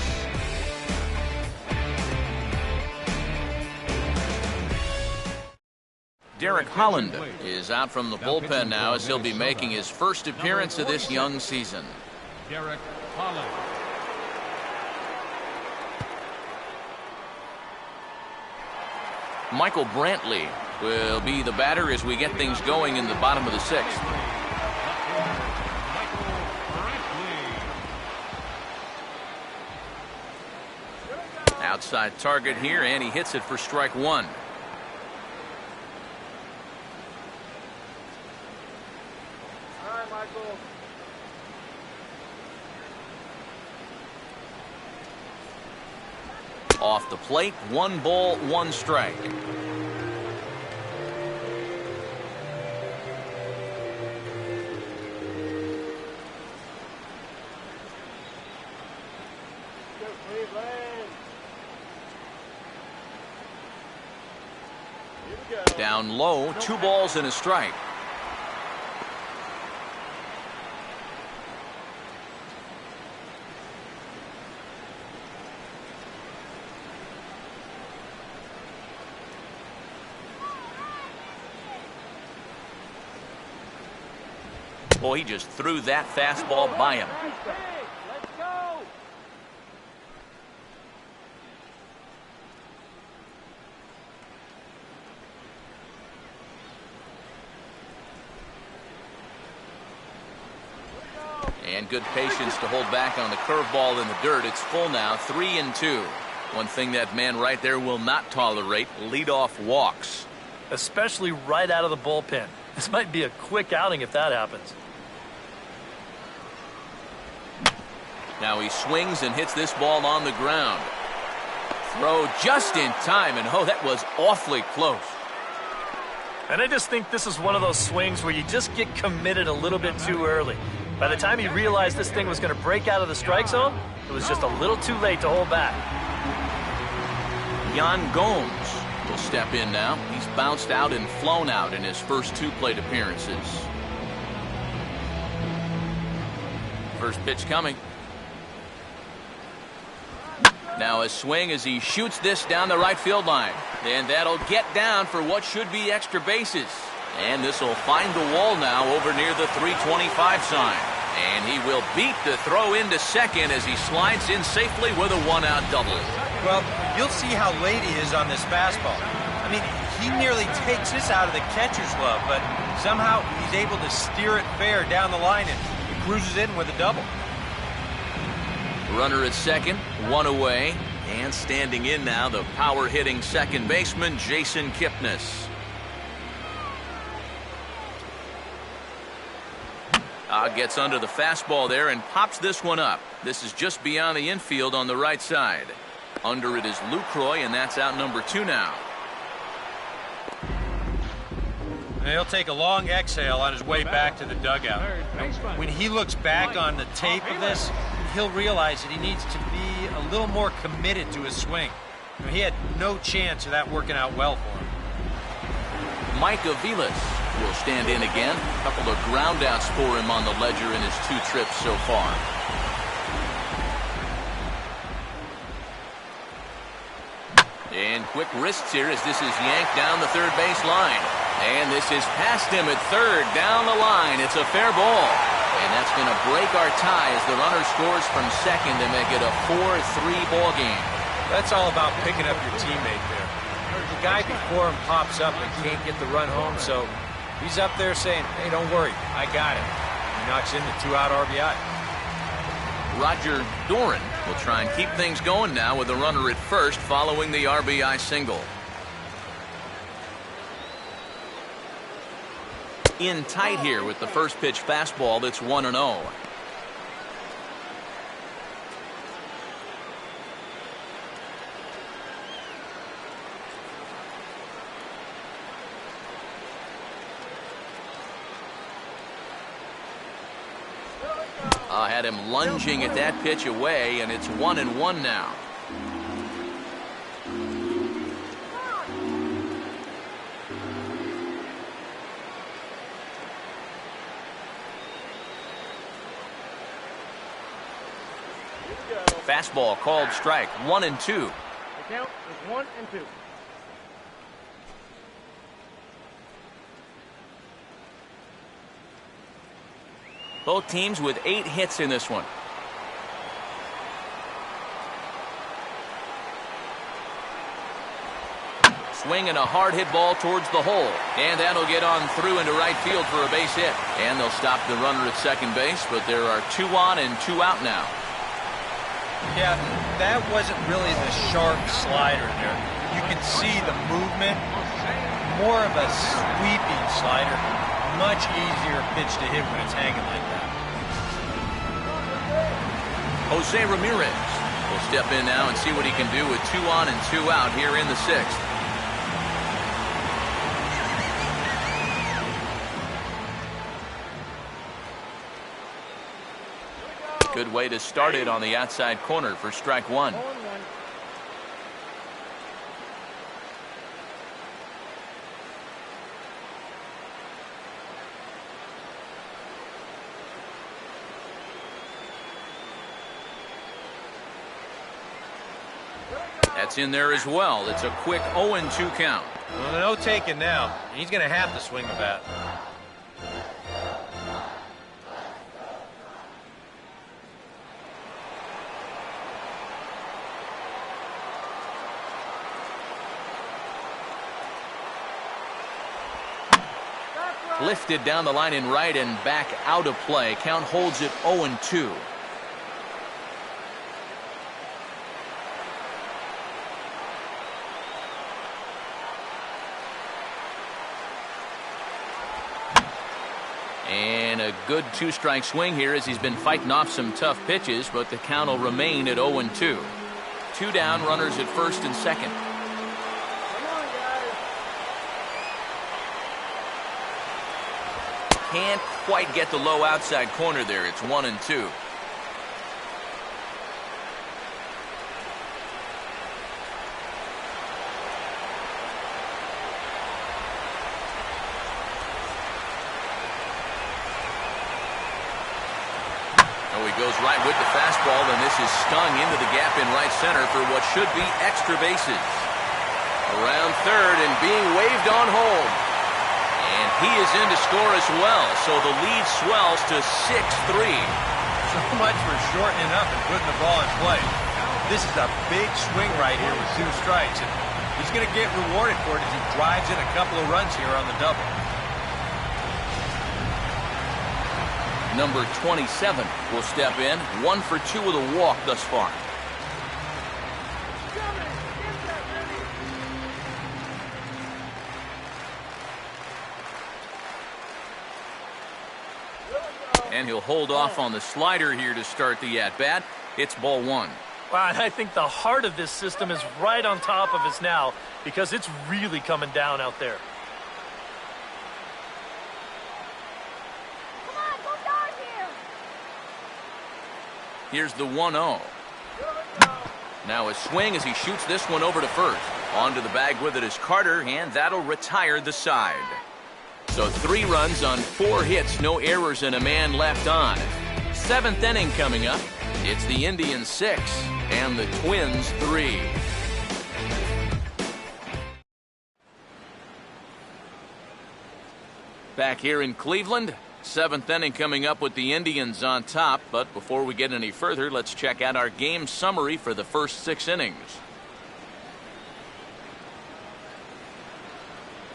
Derek Holland is out from the bullpen now as he'll be making his first appearance of this young season. Derek Holland. Michael Brantley will be the batter as we get things going in the bottom of the 6th. Outside target here, and he hits it for strike 1. All right, Michael. Off the plate, 1 ball, 1 strike. Go, Cleveland. Here we go. Down low, 2 balls and a strike. Boy, he just threw that fastball by him. Nice big. Let's go. And good patience to hold back on the curveball in the dirt. It's full now, 3-2. One thing that man right there will not tolerate, leadoff walks. Especially right out of the bullpen. This might be a quick outing if that happens. Now he swings and hits this ball on the ground. Throw just in time, and oh, that was awfully close. And I just think this is one of those swings where you just get committed a little bit too early. By the time he realized this thing was going to break out of the strike zone, it was just a little too late to hold back. Yan Gomes will step in now. He's bounced out and flown out in his first 2 plate appearances. First pitch coming. Now a swing as he shoots this down the right field line. And that'll get down for what should be extra bases. And this will find the wall now over near the 325 sign. And he will beat the throw into second as he slides in safely with a 1-out double. Well, you'll see how late he is on this fastball. I mean, he nearly takes this out of the catcher's glove, but somehow he's able to steer it fair down the line and he cruises in with a double. Runner at second, 1 away, and standing in now the power-hitting second baseman, Jason Kipnis. Gets under the fastball there and pops this one up. This is just beyond the infield on the right side. Under it is Lucroy, and that's out number 2 now. And he'll take a long exhale on his way back to the dugout. When he looks back on the tape of this, he'll realize that he needs to be a little more committed to his swing. I mean, he had no chance of that working out well for him. Mike Aviles will stand in again. A couple of ground outs for him on the ledger in his 2 trips so far. And quick wrists here as this is yanked down the third base line. And this is past him at third, down the line. It's a fair ball. And that's going to break our tie as the runner scores from second to make it a 4-3 ball game. That's all about picking up your teammate there. The guy before him pops up and can't get the run home, so he's up there saying, hey, don't worry, I got it. He knocks in the 2-out RBI. Roger Doran will try and keep things going now with a runner at first following the RBI single. In tight here with the first pitch fastball that's 1-0. Had him lunging at that pitch away, and it's 1-1 now. Fastball called strike, 1-2. The count is 1-2. Both teams with 8 hits in this one. Swinging a hard hit ball towards the hole. And that'll get on through into right field for a base hit. And they'll stop the runner at second base, but there are 2 on and 2 out now. Yeah, that wasn't really the sharp slider there. You can see the movement. More of a sweeping slider. Much easier pitch to hit when it's hanging like that. Jose Ramirez will step in now and see what he can do with 2 on and 2 out here in the 6th. Good way to start it on the outside corner for strike 1. That's in there as well. It's a quick 0-2 count. Well, no taking now. He's going to have to swing the bat. Lifted down the line in right and back out of play. Count holds it 0-2. And a good 2-strike swing here as he's been fighting off some tough pitches, but the count will remain at 0-2. 2 down, runners at first and second. Can't quite get the low outside corner there. It's 1-2. Oh, he goes right with the fastball, and this is stung into the gap in right center for what should be extra bases. Around third and being waved on home. And he is in to score as well, so the lead swells to 6-3. So much for shortening up and putting the ball in play. This is a big swing right here with 2 strikes, and he's going to get rewarded for it as he drives in a couple of runs here on the double. Number 27 will step in, 1 for 2 with a walk thus far. And he'll hold off on the slider here to start the at-bat. It's ball 1. Wow, and I think the heart of this system is right on top of us now because it's really coming down out there. Come on, go down here. Here's the 1-0. Now a swing as he shoots this one over to first. Onto the bag with it is Carter, and that'll retire the side. So 3 runs on 4 hits, no errors, and a man left on. 7th inning coming up. It's the Indians 6 and the Twins 3. Back here in Cleveland, 7th inning coming up with the Indians on top. But before we get any further, let's check out our game summary for the first 6 innings.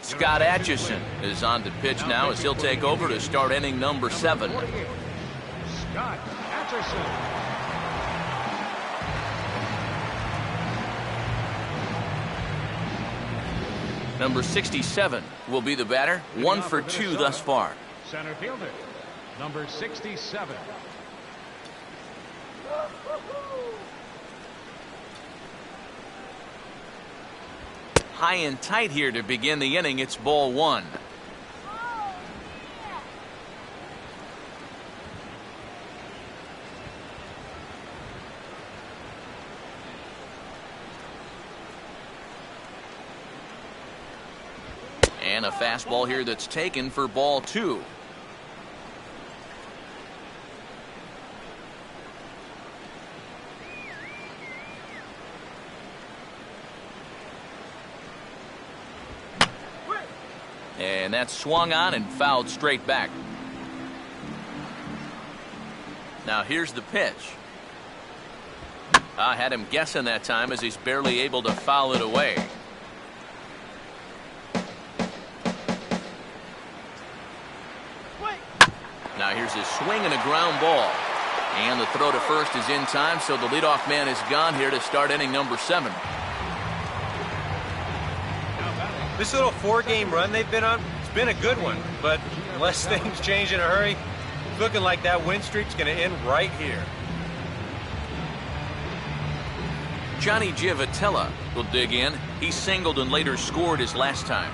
Scott Atchison is on to pitch now as he'll take over to start inning number 7. Scott Atchison. Number 67 will be the batter. 1 for 2 thus far. Center fielder, number 67. High and tight here to begin the inning. It's ball 1. And a fastball here that's taken for ball 2. And that's swung on and fouled straight back. Now here's the pitch. I had him guessing that time as he's barely able to foul it away. Now here's his swing and a ground ball. And the throw to first is in time, so the leadoff man is gone here to start inning number 7. This little 4-game run they've been on, it's been a good one. But unless things change in a hurry, it's looking like that win streak's going to end right here. Johnny Giavotella will dig in. He singled and later scored his last time.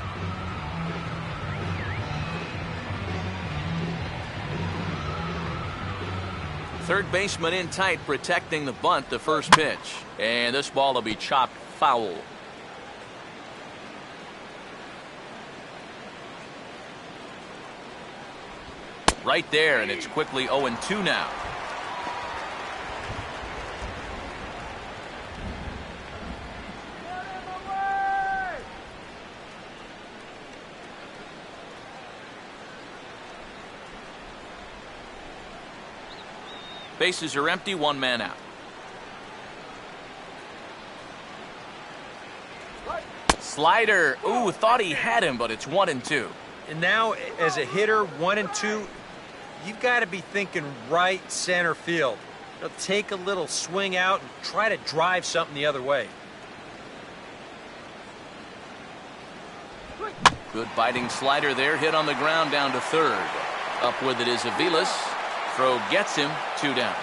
Third baseman in tight, protecting the bunt, the first pitch. And this ball will be chopped foul. Right there, and it's quickly 0-2 now. Bases are empty, 1 man out. Slider. Ooh, thought he had him, but it's 1-2. And now, as a hitter, 1 and 2, you've got to be thinking right center field. You know, take a little swing out and try to drive something the other way. Good biting slider there, hit on the ground down to third. Up with it is Aviles. Throw gets him, 2 down.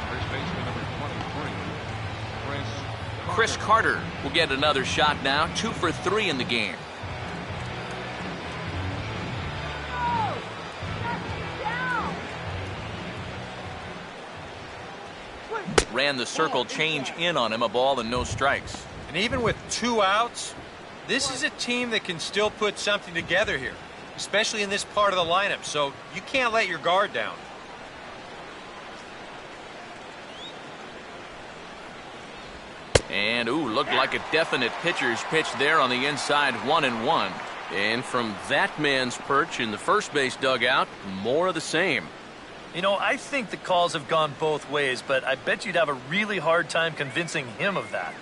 First baseman number 23, Chris Carter will get another shot now, 2 for 3 in the game. Ran the circle change in on him, a ball and no strikes. And even with 2 outs, this is a team that can still put something together here, especially in this part of the lineup, so you can't let your guard down. And, ooh, looked like a definite pitcher's pitch there on the inside, 1-1. And from that man's perch in the first base dugout, more of the same. You know, I think the calls have gone both ways, but I bet you'd have a really hard time convincing him of that.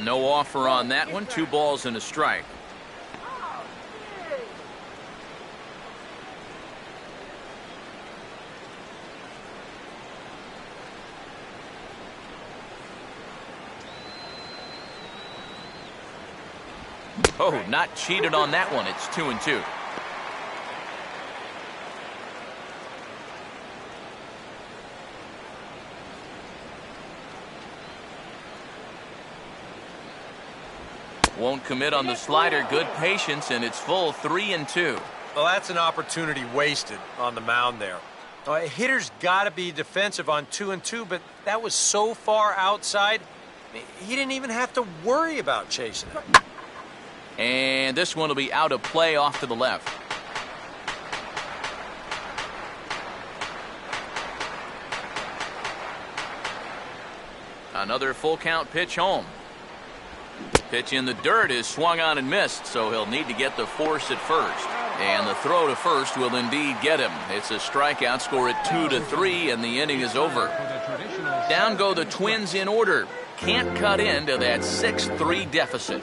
No offer on that one. 2 balls and a strike. Oh, not cheated on that one. It's 2-2. Won't commit on the slider. Good patience, and it's full 3-2. Well, that's an opportunity wasted on the mound there. A hitter's got to be defensive on 2-2, but that was so far outside, he didn't even have to worry about chasing it. And this one will be out of play off to the left. Another full count pitch home. Pitch in the dirt is swung on and missed, so he'll need to get the force at first. And the throw to first will indeed get him. It's a strikeout, score at 2-3, and the inning is over. Down go the Twins in order. Can't cut into that 6-3 deficit.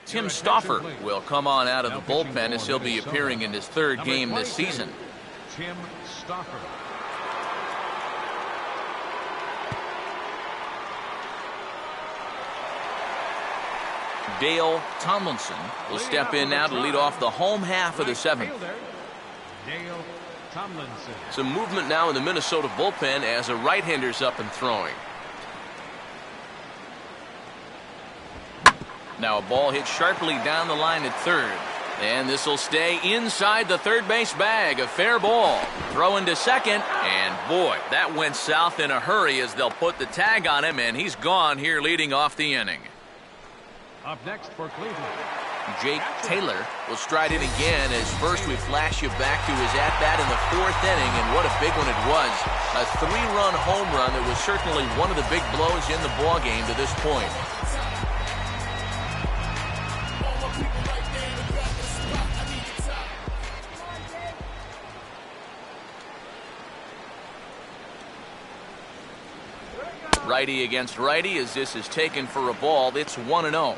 Tim Stauffer will come on out of the bullpen as he'll be appearing in his 3rd game this season. Tim Stauffer. Dale Tomlinson will step in now to lead off the home half of the 7th. Dale Tomlinson. Some movement now in the Minnesota bullpen as a right-hander's up and throwing. Now a ball hit sharply down the line at third. And this will stay inside the third base bag. A fair ball. Throw into second. And boy, that went south in a hurry as they'll put the tag on him, and he's gone here leading off the inning. Up next for Cleveland, Jake Taylor will stride in again as first we flash you back to his at-bat in the 4th inning, and what a big one it was. A 3-run home run that was certainly one of the big blows in the ballgame to this point. Righty against righty as this is taken for a ball. It's 1-0.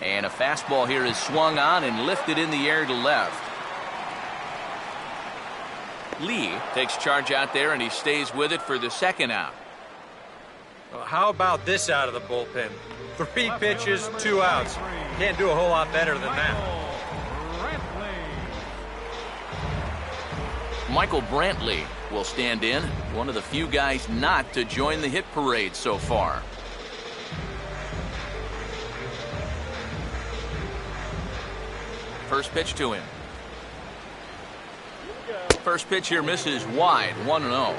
And a fastball here is swung on and lifted in the air to left. Lee takes charge out there, and he stays with it for the 2nd out. Well, how about this out of the bullpen? 3 pitches, 2 outs. Can't do a whole lot better than that. Michael Brantley will stand in, one of the few guys not to join the hit parade so far. First pitch to him. First pitch here misses wide, 1-0.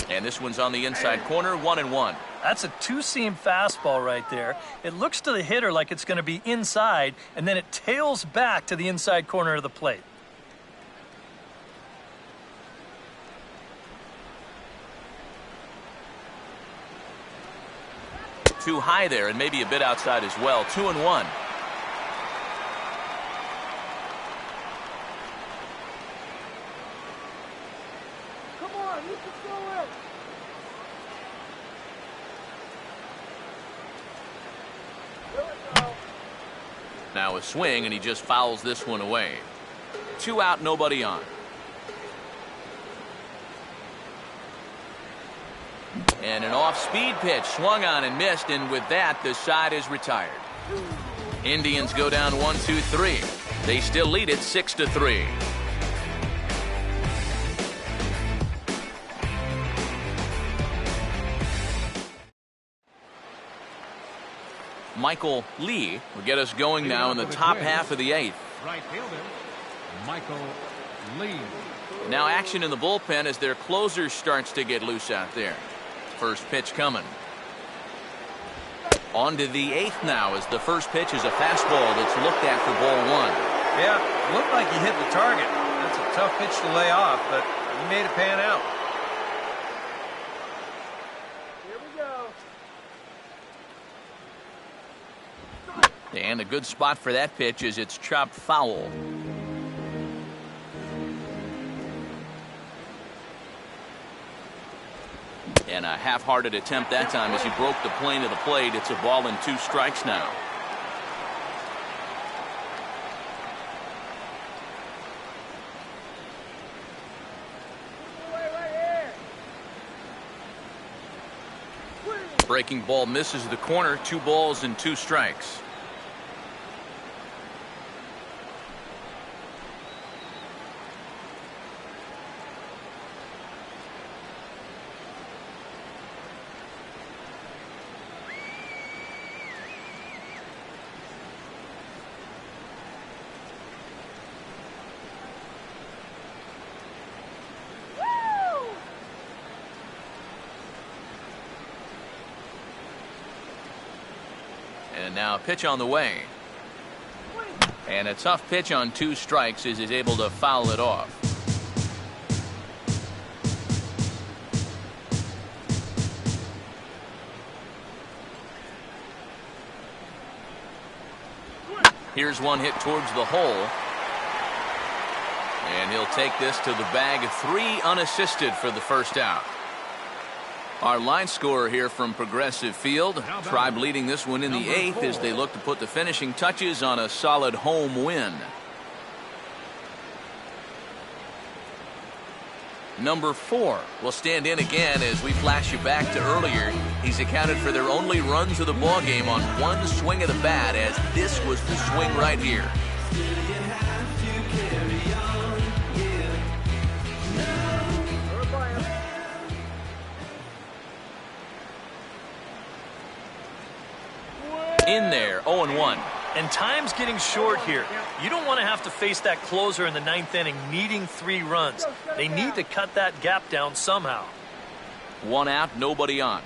And this one's on the inside corner, 1-1. That's a two-seam fastball right there. It looks to the hitter like it's going to be inside, and then it tails back to the inside corner of the plate. Too high there and maybe a bit outside as well. 2-1. Come on, you can do it. Here we go. Now a swing, and he just fouls this one away. 2 out, nobody on. And an off-speed pitch swung on and missed, and with that, the side is retired. Indians go down 1-2-3. They still lead it 6-3. Michael Lee will get us going now in the top half of the 8th. Right fielder, Michael Lee. Now action in the bullpen as their closer starts to get loose out there. First pitch coming. On to the 8th now as the first pitch is a fastball that's looked at for ball 1. Yeah, looked like he hit the target. That's a tough pitch to lay off, but he made it pan out. Here we go. And a good spot for that pitch is it's chopped foul. And a half-hearted attempt that time as he broke the plane of the plate. It's a ball and 2 strikes now. Breaking ball misses the corner. 2 balls and 2 strikes. And now a pitch on the way. And a tough pitch on 2 strikes as he's able to foul it off. Here's one hit towards the hole. And he'll take this to the bag. 3 unassisted for the first out. Our line scorer here from Progressive Field. Tribe leading this one in the 8th as they look to put the finishing touches on a solid home win. Number 4 will stand in again as we flash you back to earlier. He's accounted for their only runs of the ball game on one swing of the bat, as this was the swing right here. In there, 0-1. And time's getting short here. You don't want to have to face that closer in the 9th inning needing 3 runs. They need to cut that gap down somehow. 1 out, nobody on.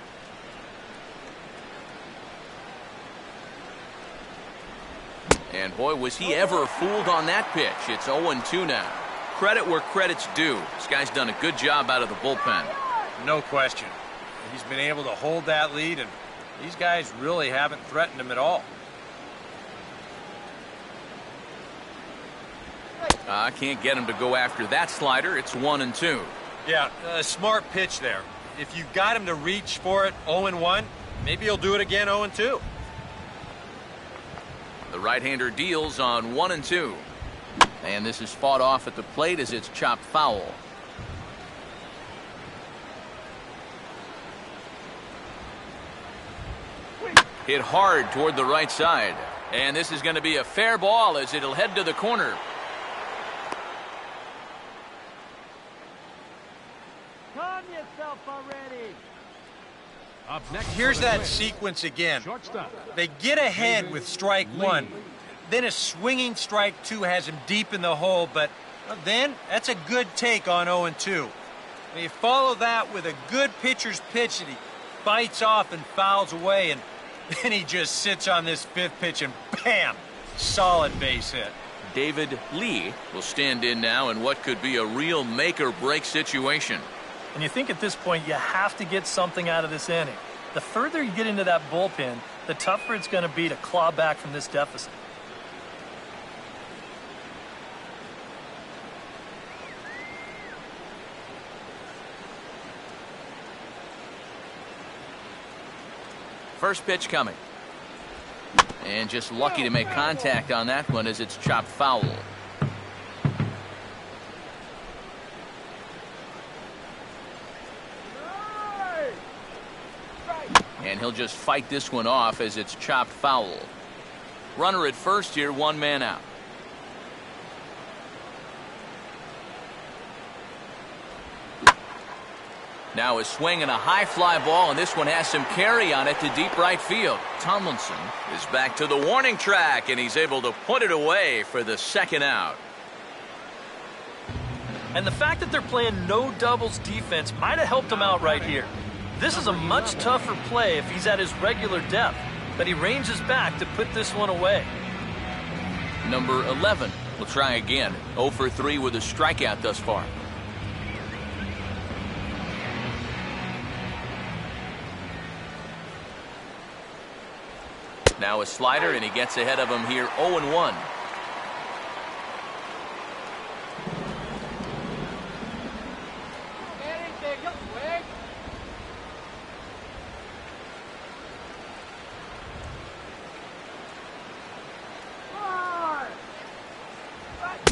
And boy, was he ever fooled on that pitch. It's 0-2 now. Credit where credit's due. This guy's done a good job out of the bullpen. No question. He's been able to hold that lead, and these guys really haven't threatened him at all. I can't get him to go after that slider. It's 1-2. Yeah, a smart pitch there. If you got him to reach for it 0-1, maybe he'll do it again 0-2. The right-hander deals on 1-2. And this is fought off at the plate as it's chopped foul. Hit hard toward the right side. And this is going to be a fair ball as it'll head to the corner. Calm yourself already. Up next. Here's that sequence again. Shortstop. They get ahead with strike 1. Then a swinging strike 2 has him deep in the hole, but then that's a good take on 0-2. You follow that with a good pitcher's pitch that he bites off and fouls away, and then he just sits on this 5th pitch and bam, solid base hit. David Lee will stand in now in what could be a real make-or-break situation. And you think at this point you have to get something out of this inning. The further you get into that bullpen, the tougher it's going to be to claw back from this deficit. First pitch coming. And just lucky to make contact on that one as it's chopped foul. And he'll just fight this one off as it's chopped foul. Runner at first here, 1 man out. Now a swing and a high fly ball, and this one has some carry on it to deep right field. Tomlinson is back to the warning track, and he's able to put it away for the 2nd out. And the fact that they're playing no doubles defense might have helped him out right here. This is a much tougher play if he's at his regular depth, but he ranges back to put this one away. Number 11 will try again. 0 for 3 with a strikeout thus far. Now a slider, and he gets ahead of him here, 0-1.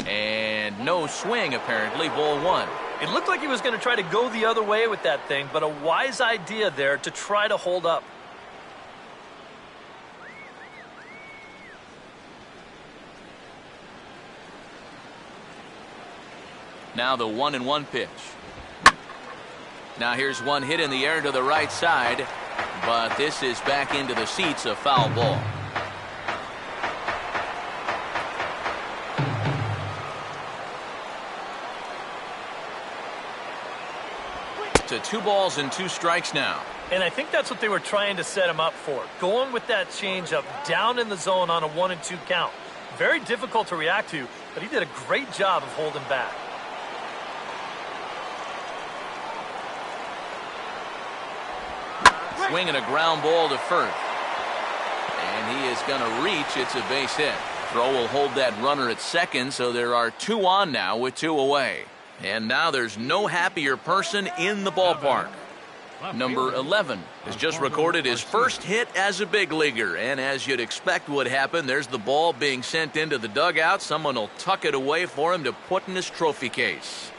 And no swing, apparently, ball 1. It looked like he was going to try to go the other way with that thing, but a wise idea there to try to hold up. Now the 1-1 pitch. Now here's one hit in the air to the right side, but this is back into the seats, a foul ball. To 2 balls and 2 strikes now. And I think that's what they were trying to set him up for. Going with that changeup down in the zone on a 1-2 count. Very difficult to react to, but he did a great job of holding back. Swinging a ground ball to first. And he is going to reach. It's a base hit. Throw will hold that runner at second, so there are 2 on now with 2 away. And now there's no happier person in the ballpark. Number 11 has just recorded his first hit as a big leaguer. And as you'd expect would happen, there's the ball being sent into the dugout. Someone will tuck it away for him to put in his trophy case.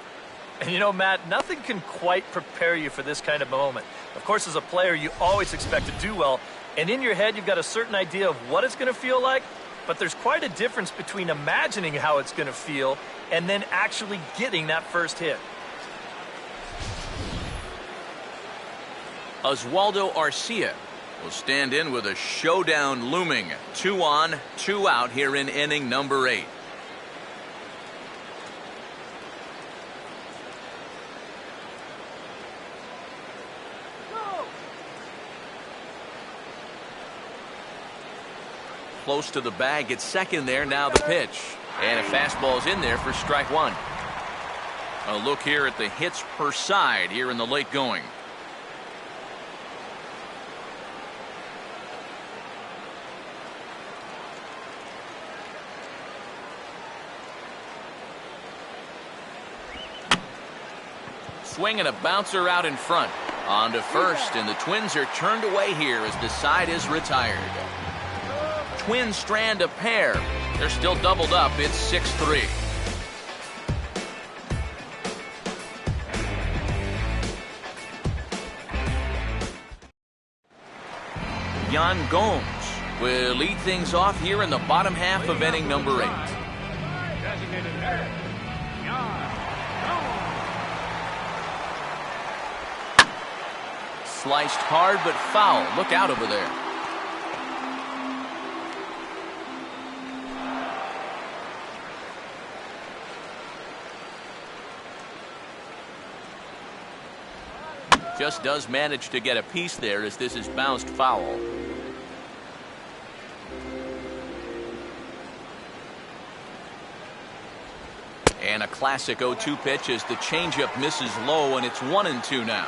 And you know, Matt, nothing can quite prepare you for this kind of moment. Of course, as a player, you always expect to do well, and in your head, you've got a certain idea of what it's going to feel like, but there's quite a difference between imagining how it's going to feel and then actually getting that first hit. Oswaldo Arcia will stand in with a showdown looming. 2 on, 2 out here in inning number 8. Close to the bag, gets second there, now the pitch. And a fastball's in there for strike 1. A look here at the hits per side here in the late going. Swing and a bouncer out in front. On to first, and the Twins are turned away here as the side is retired. Twins strand a pair. They're still doubled up. It's 6-3. Yan Gomes will lead things off here in the bottom half of inning number 8. Designated hitter, Yan Gomes. Sliced hard but foul. Look out over there. Just does manage to get a piece there as this is bounced foul. And a classic 0-2 pitch as the changeup misses low, and it's 1-2 now.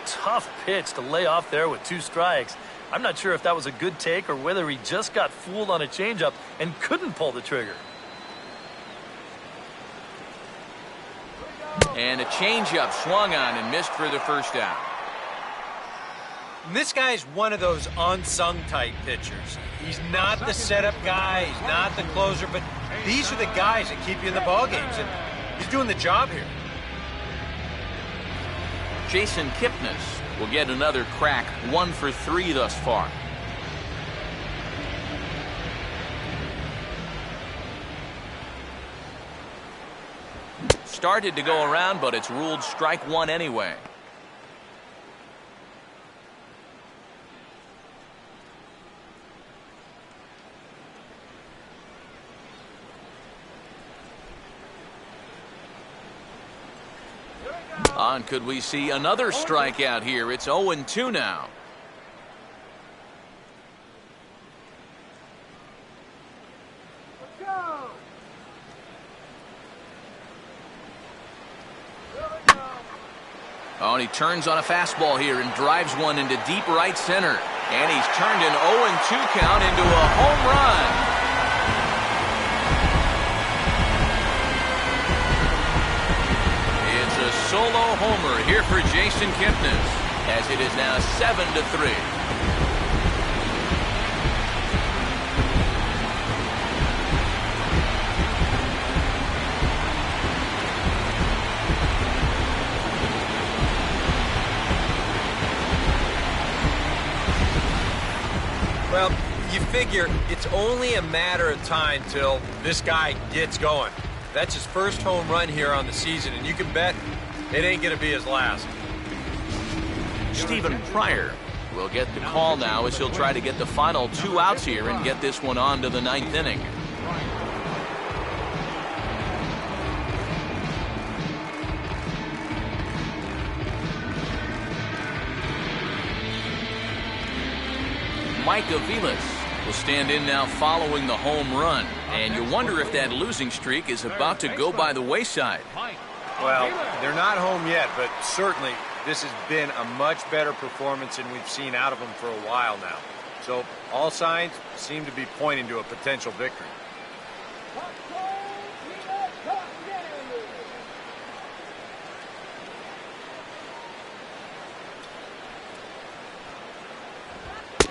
Tough pitch to lay off there with 2 strikes. I'm not sure if that was a good take or whether he just got fooled on a changeup and couldn't pull the trigger. And a changeup swung on and missed for the first out. And this guy's one of those unsung type pitchers. He's not the setup guy, he's not the closer, but these are the guys that keep you in the ball games, and he's doing the job here. Jason Kipnis will get another crack, 1 for 3 thus far. Started to go around, but it's ruled strike 1 anyway. On, could we see another strikeout here? It's 0-2 now. Oh, and he turns on a fastball here and drives one into deep right center. And he's turned an 0-2 count into a home run. It's a solo homer here for Jason Kipnis, as it is now 7-3. Well, you figure it's only a matter of time till this guy gets going. That's his first home run here on the season, and you can bet it ain't going to be his last. Stephen Pryor will get the call now as he'll try to get the final 2 outs here and get this one on to the 9th inning. Mike Aviles will stand in now following the home run. And you wonder if that losing streak is about to go by the wayside. Well, they're not home yet, but certainly this has been a much better performance than we've seen out of them for a while now. So all signs seem to be pointing to a potential victory.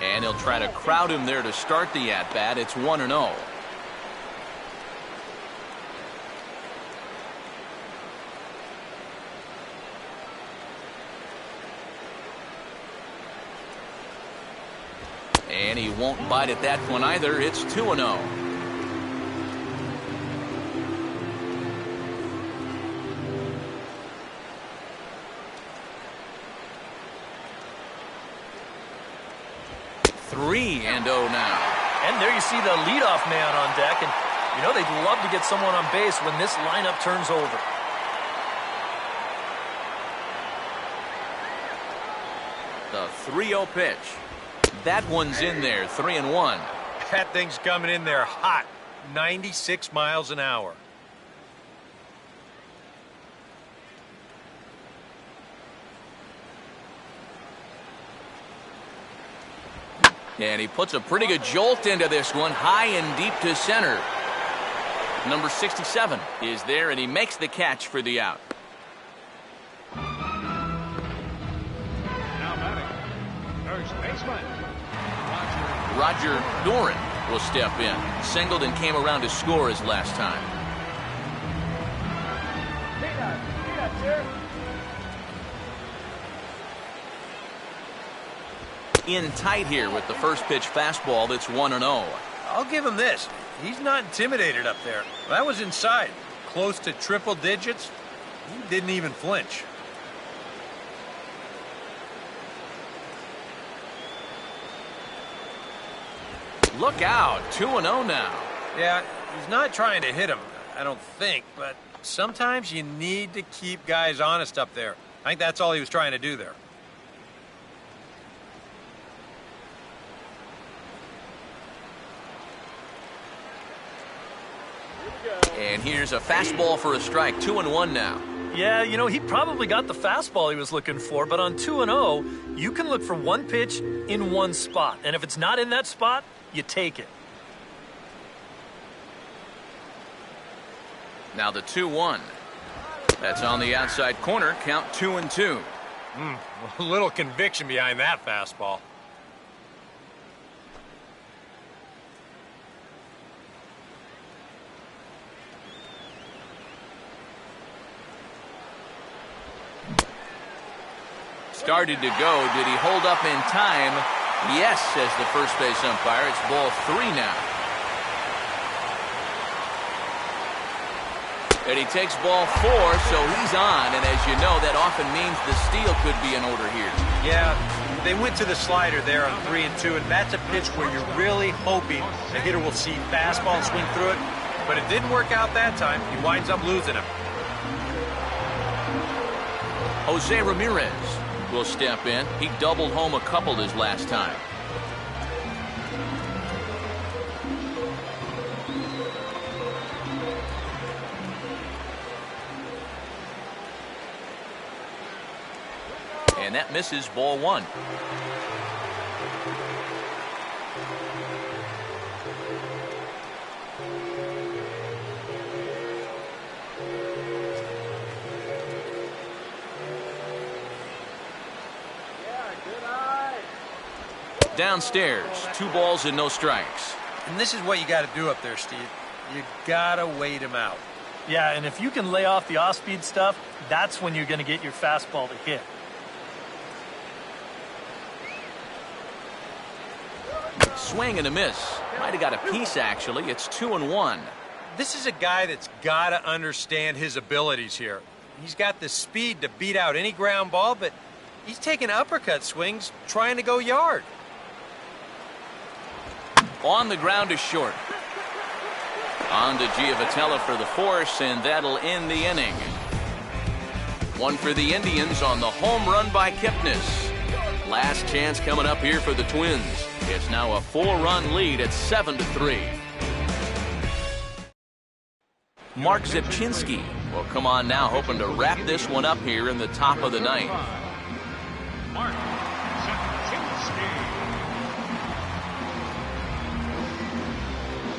And he'll try to crowd him there to start the at-bat. It's 1-0. And he won't bite at that one either. It's 2-0. Three and 0 now. And there you see the leadoff man on deck. And, you know, they'd love to get someone on base when this lineup turns over. The 3-0 pitch. That one's in there, 3-1. That thing's coming in there hot, 96 miles an hour. And he puts a pretty good jolt into this one, high and deep to center. Number 67 is there, and he makes the catch for the out. Now batting, first baseman, Roger Doran will step in. Singled and came around to score his last time. Peanuts here. In tight here with the first pitch fastball that's 1-0. I'll give him this. He's not intimidated up there. That was inside. Close to triple digits. He didn't even flinch. Look out, 2-0 now. Yeah, he's not trying to hit him, I don't think, but sometimes you need to keep guys honest up there. I think that's all he was trying to do there. And here's a fastball for a strike, 2-1 now. Yeah, you know, he probably got the fastball he was looking for, but on 2-0, you can look for one pitch in one spot. And if it's not in that spot, you take it. Now the 2-1. That's on the outside corner, count 2-2. A little conviction behind that fastball. Started to go. Did he hold up in time? Yes, says the first base umpire. It's ball 3 now. And he takes ball 4, so he's on. And as you know, that often means the steal could be in order here. Yeah, they went to the slider there on 3 and 2, and that's a pitch where you're really hoping the hitter will see fastball and swing through it. But it didn't work out that time. He winds up losing him. Jose Ramirez will step in. He doubled home a couple his last time. And that misses, ball 1. Downstairs, 2 balls and no strikes. And this is what you got to do up there, Steve. You got to wait him out. Yeah, and if you can lay off the off-speed stuff, that's when you're going to get your fastball to hit. Swing and a miss. Might have got a piece, actually. It's 2-1. This is a guy that's got to understand his abilities here. He's got the speed to beat out any ground ball, but he's taking uppercut swings trying to go yard. On the ground to short. On to Giavotella for the force, and that'll end the inning. 1 for the Indians on the home run by Kipnis. Last chance coming up here for the Twins. It's now a 4-run lead at 7-3. Mark Zipchinski will come on now, hoping to wrap this one up here in the top of the 9th. Mark Zipchinski.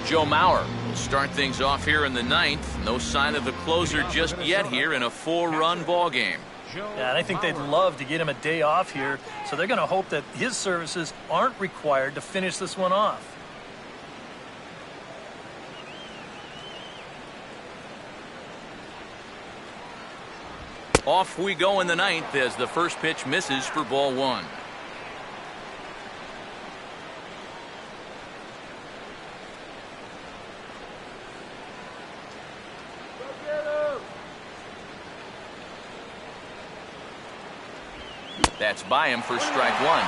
Joe Mauer will start things off here in the 9th. No sign of the closer just yet here in a 4-run ball game. Yeah, and I think they'd love to get him a day off here, so they're going to hope that his services aren't required to finish this one off. Off we go in the 9th as the first pitch misses for ball 1. That's by him for strike one.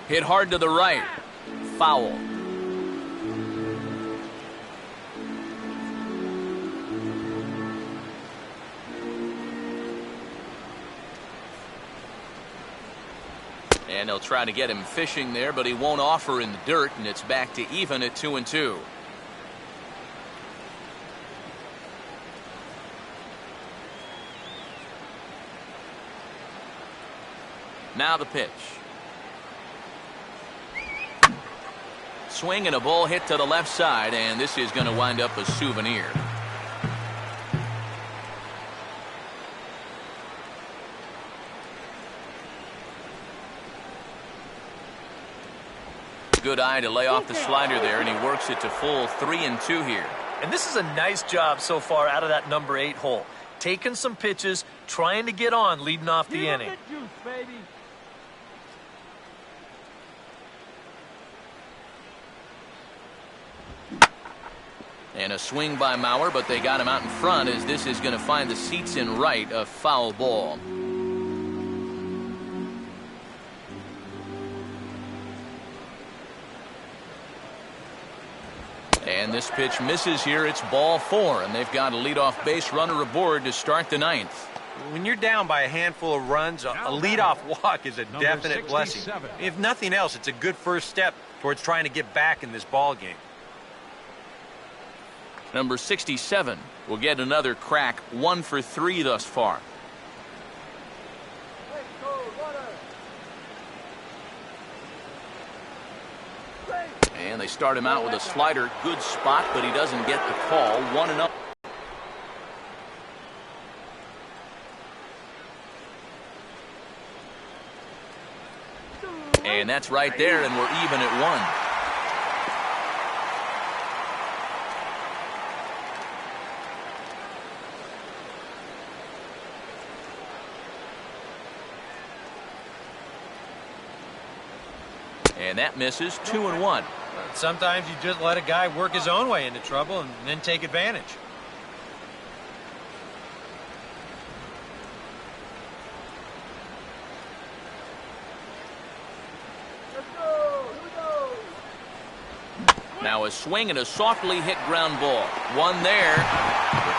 Hit hard to the right. Foul. And they'll try to get him fishing there, but he won't offer in the dirt, and it's back to even at 2-2. Now the pitch. Swing and a ball hit to the left side, and this is going to wind up a souvenir. Good eye to lay off the slider there, and he works it to full 3-2 here. And this is a nice job so far out of that number 8 hole. Taking some pitches, trying to get on, leading off the inning. Juice, baby. And a swing by Mauer, but they got him out in front as this is going to find the seats in right, a foul ball. And this pitch misses here. It's ball 4, and they've got a leadoff base runner aboard to start the 9th. When you're down by a handful of runs, a leadoff walk is a definite blessing. If nothing else, it's a good first step towards trying to get back in this ball game. Number 67 will get another crack, 1 for 3 thus far. And they start him out with a slider. Good spot, but he doesn't get the call. 1-0. And that's right there, and we're even at 1. And that misses. 2-1. Sometimes you just let a guy work his own way into trouble and then take advantage. Now a swing and a softly hit ground ball. One there.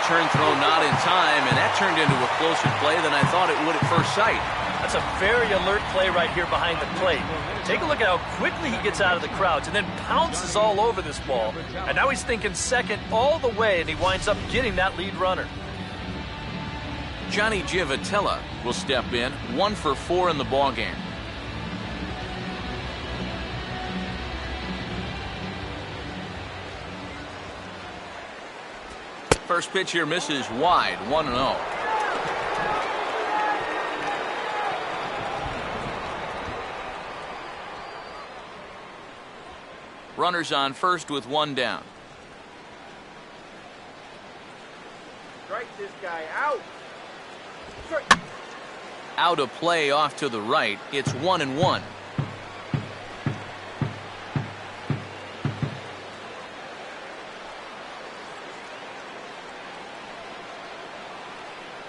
Return throw not in time, and that turned into a closer play than I thought it would at first sight. That's a very alert play right here behind the plate. Take a look at how quickly he gets out of the crouch and then pounces all over this ball. And now he's thinking second all the way, and he winds up getting that lead runner. Johnny Giavotella will step in. 1 for 4 in the ballgame. First pitch here misses wide. 1-0. Runners on first with 1 down. Strike this guy out. Out of play off to the right. It's 1-1.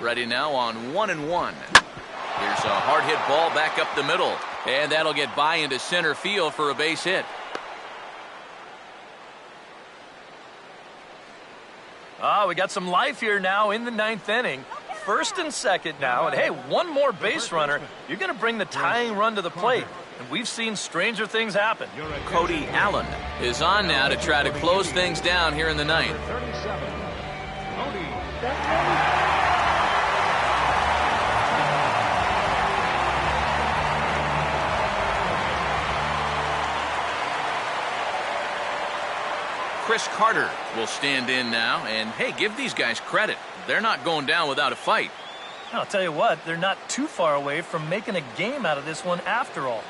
Ready now on 1-1. Here's a hard hit ball back up the middle, and that'll get by into center field for a base hit. We got some life here now in the 9th inning. First and second now, and hey, one more base runner. You're going to bring the tying run to the plate, and we've seen stranger things happen. Cody Allen is on now to try to close things down here in the 9th. 37. Cody. Chris Carter will stand in now, and hey, give these guys credit. They're not going down without a fight. I'll tell you what, they're not too far away from making a game out of this one after all.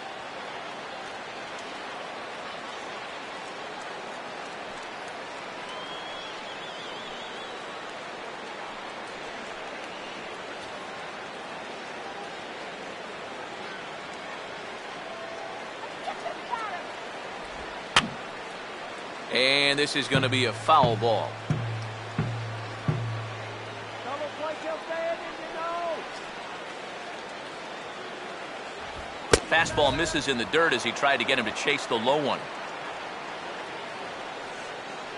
And this is going to be a foul ball. Double play till stand in, you know. Fastball misses in the dirt as he tried to get him to chase the low one.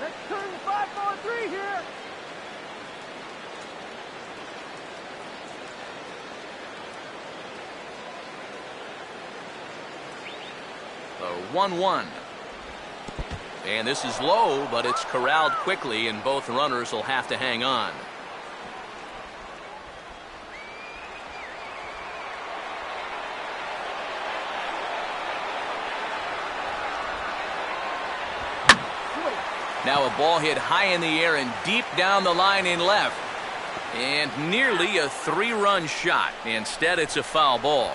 Let's turn the 5-4-3 here. The 1-1. And this is low, but it's corralled quickly, and both runners will have to hang on. Now a ball hit high in the air and deep down the line in left. And nearly a 3-run shot. Instead, it's a foul ball.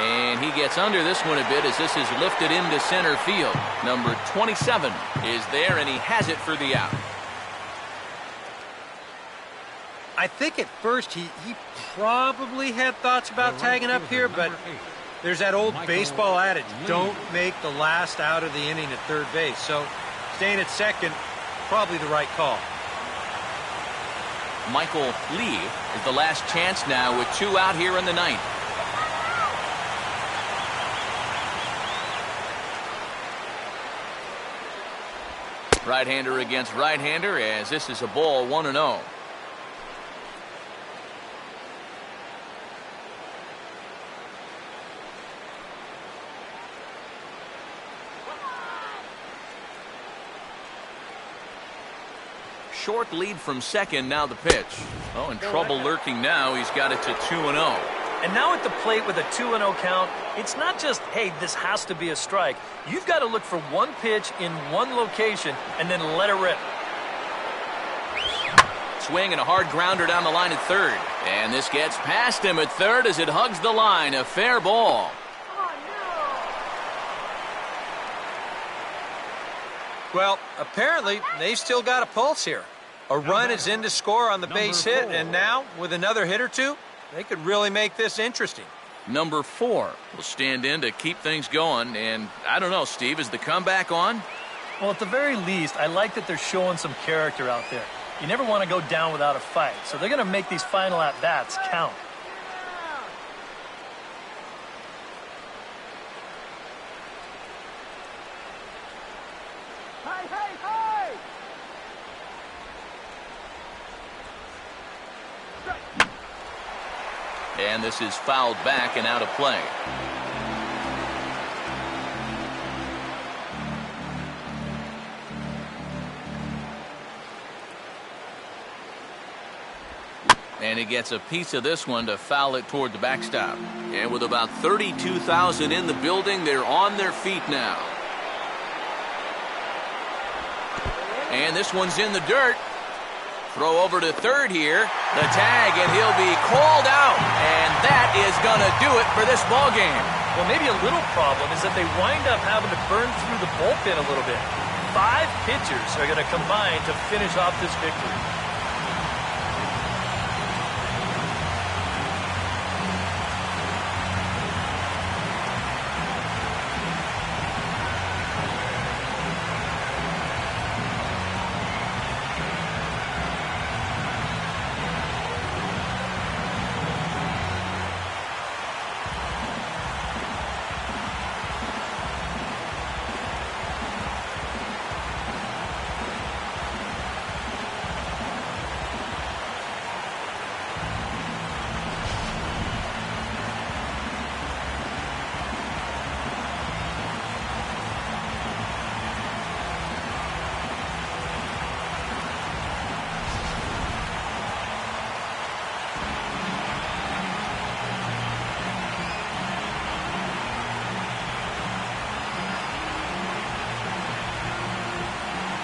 And he gets under this one a bit as this is lifted into center field. Number 27 is there, and he has it for the out. I think at first he probably had thoughts about tagging up here, but there's that old baseball adage, don't make the last out of the inning at third base. So staying at second, probably the right call. Michael Lee is the last chance now with 2 out here in the ninth. Right-hander against right-hander as this is a ball 1-0. Short lead from second, now the pitch. Oh, and trouble lurking now. He's got it to 2-0. And now at the plate with a 2-0 count, it's not just, hey, this has to be a strike. You've got to look for one pitch in one location and then let it rip. Swing and a hard grounder down the line at third. And this gets past him at third as it hugs the line. A fair ball. Well, apparently they've still got a pulse here. A run is in to score on the base hit, and now with another hit or two, they could really make this interesting. Number 4 will stand in to keep things going. And I don't know, Steve, is the comeback on? Well, at the very least, I like that they're showing some character out there. You never want to go down without a fight, so they're going to make these final at-bats count. Hey, hey, hey! And this is fouled back and out of play. And he gets a piece of this one to foul it toward the backstop. And with about 32,000 in the building, they're on their feet now. And this one's in the dirt. Throw over to third here. The tag, and he'll be called out. And that is going to do it for this ball game. Well, maybe a little problem is that they wind up having to burn through the bullpen a little bit. 5 pitchers are going to combine to finish off this victory.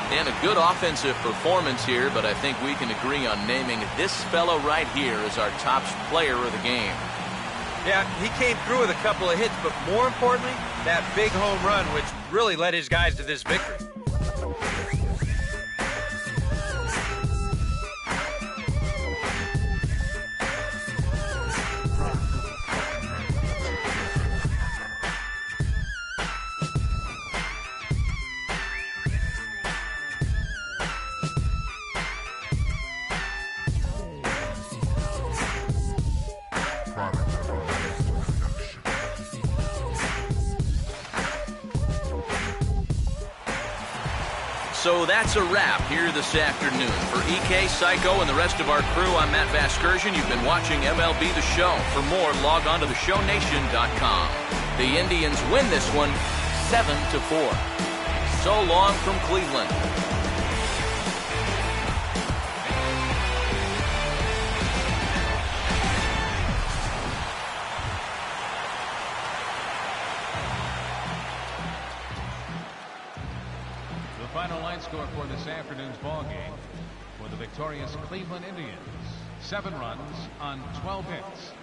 And a good offensive performance here, but I think we can agree on naming this fellow right here as our top player of the game. Yeah, he came through with a couple of hits, but more importantly, that big home run, which really led his guys to this victory. So that's a wrap here this afternoon. For EK, Psycho, and the rest of our crew, I'm Matt Vasgersian. You've been watching MLB The Show. For more, log on to theshownation.com. The Indians win this one 7-4. So long from Cleveland. Final line score for this afternoon's ball game for the victorious Cleveland Indians: 7 runs on 12 hits,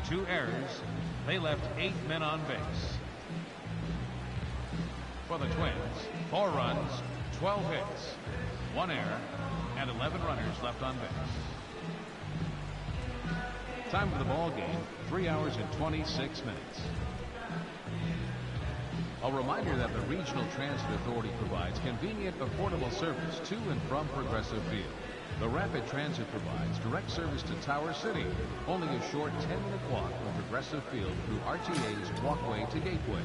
2 errors. They left 8 men on base. For the Twins, 4 runs, 12 hits, 1 error, and 11 runners left on base. Time of the ball game, 3 hours and 26 minutes. A reminder that the Regional Transit Authority provides convenient, affordable service to and from Progressive Field. The Rapid Transit provides direct service to Tower City, only a short 10-minute walk from Progressive Field through RTA's Walkway to Gateway.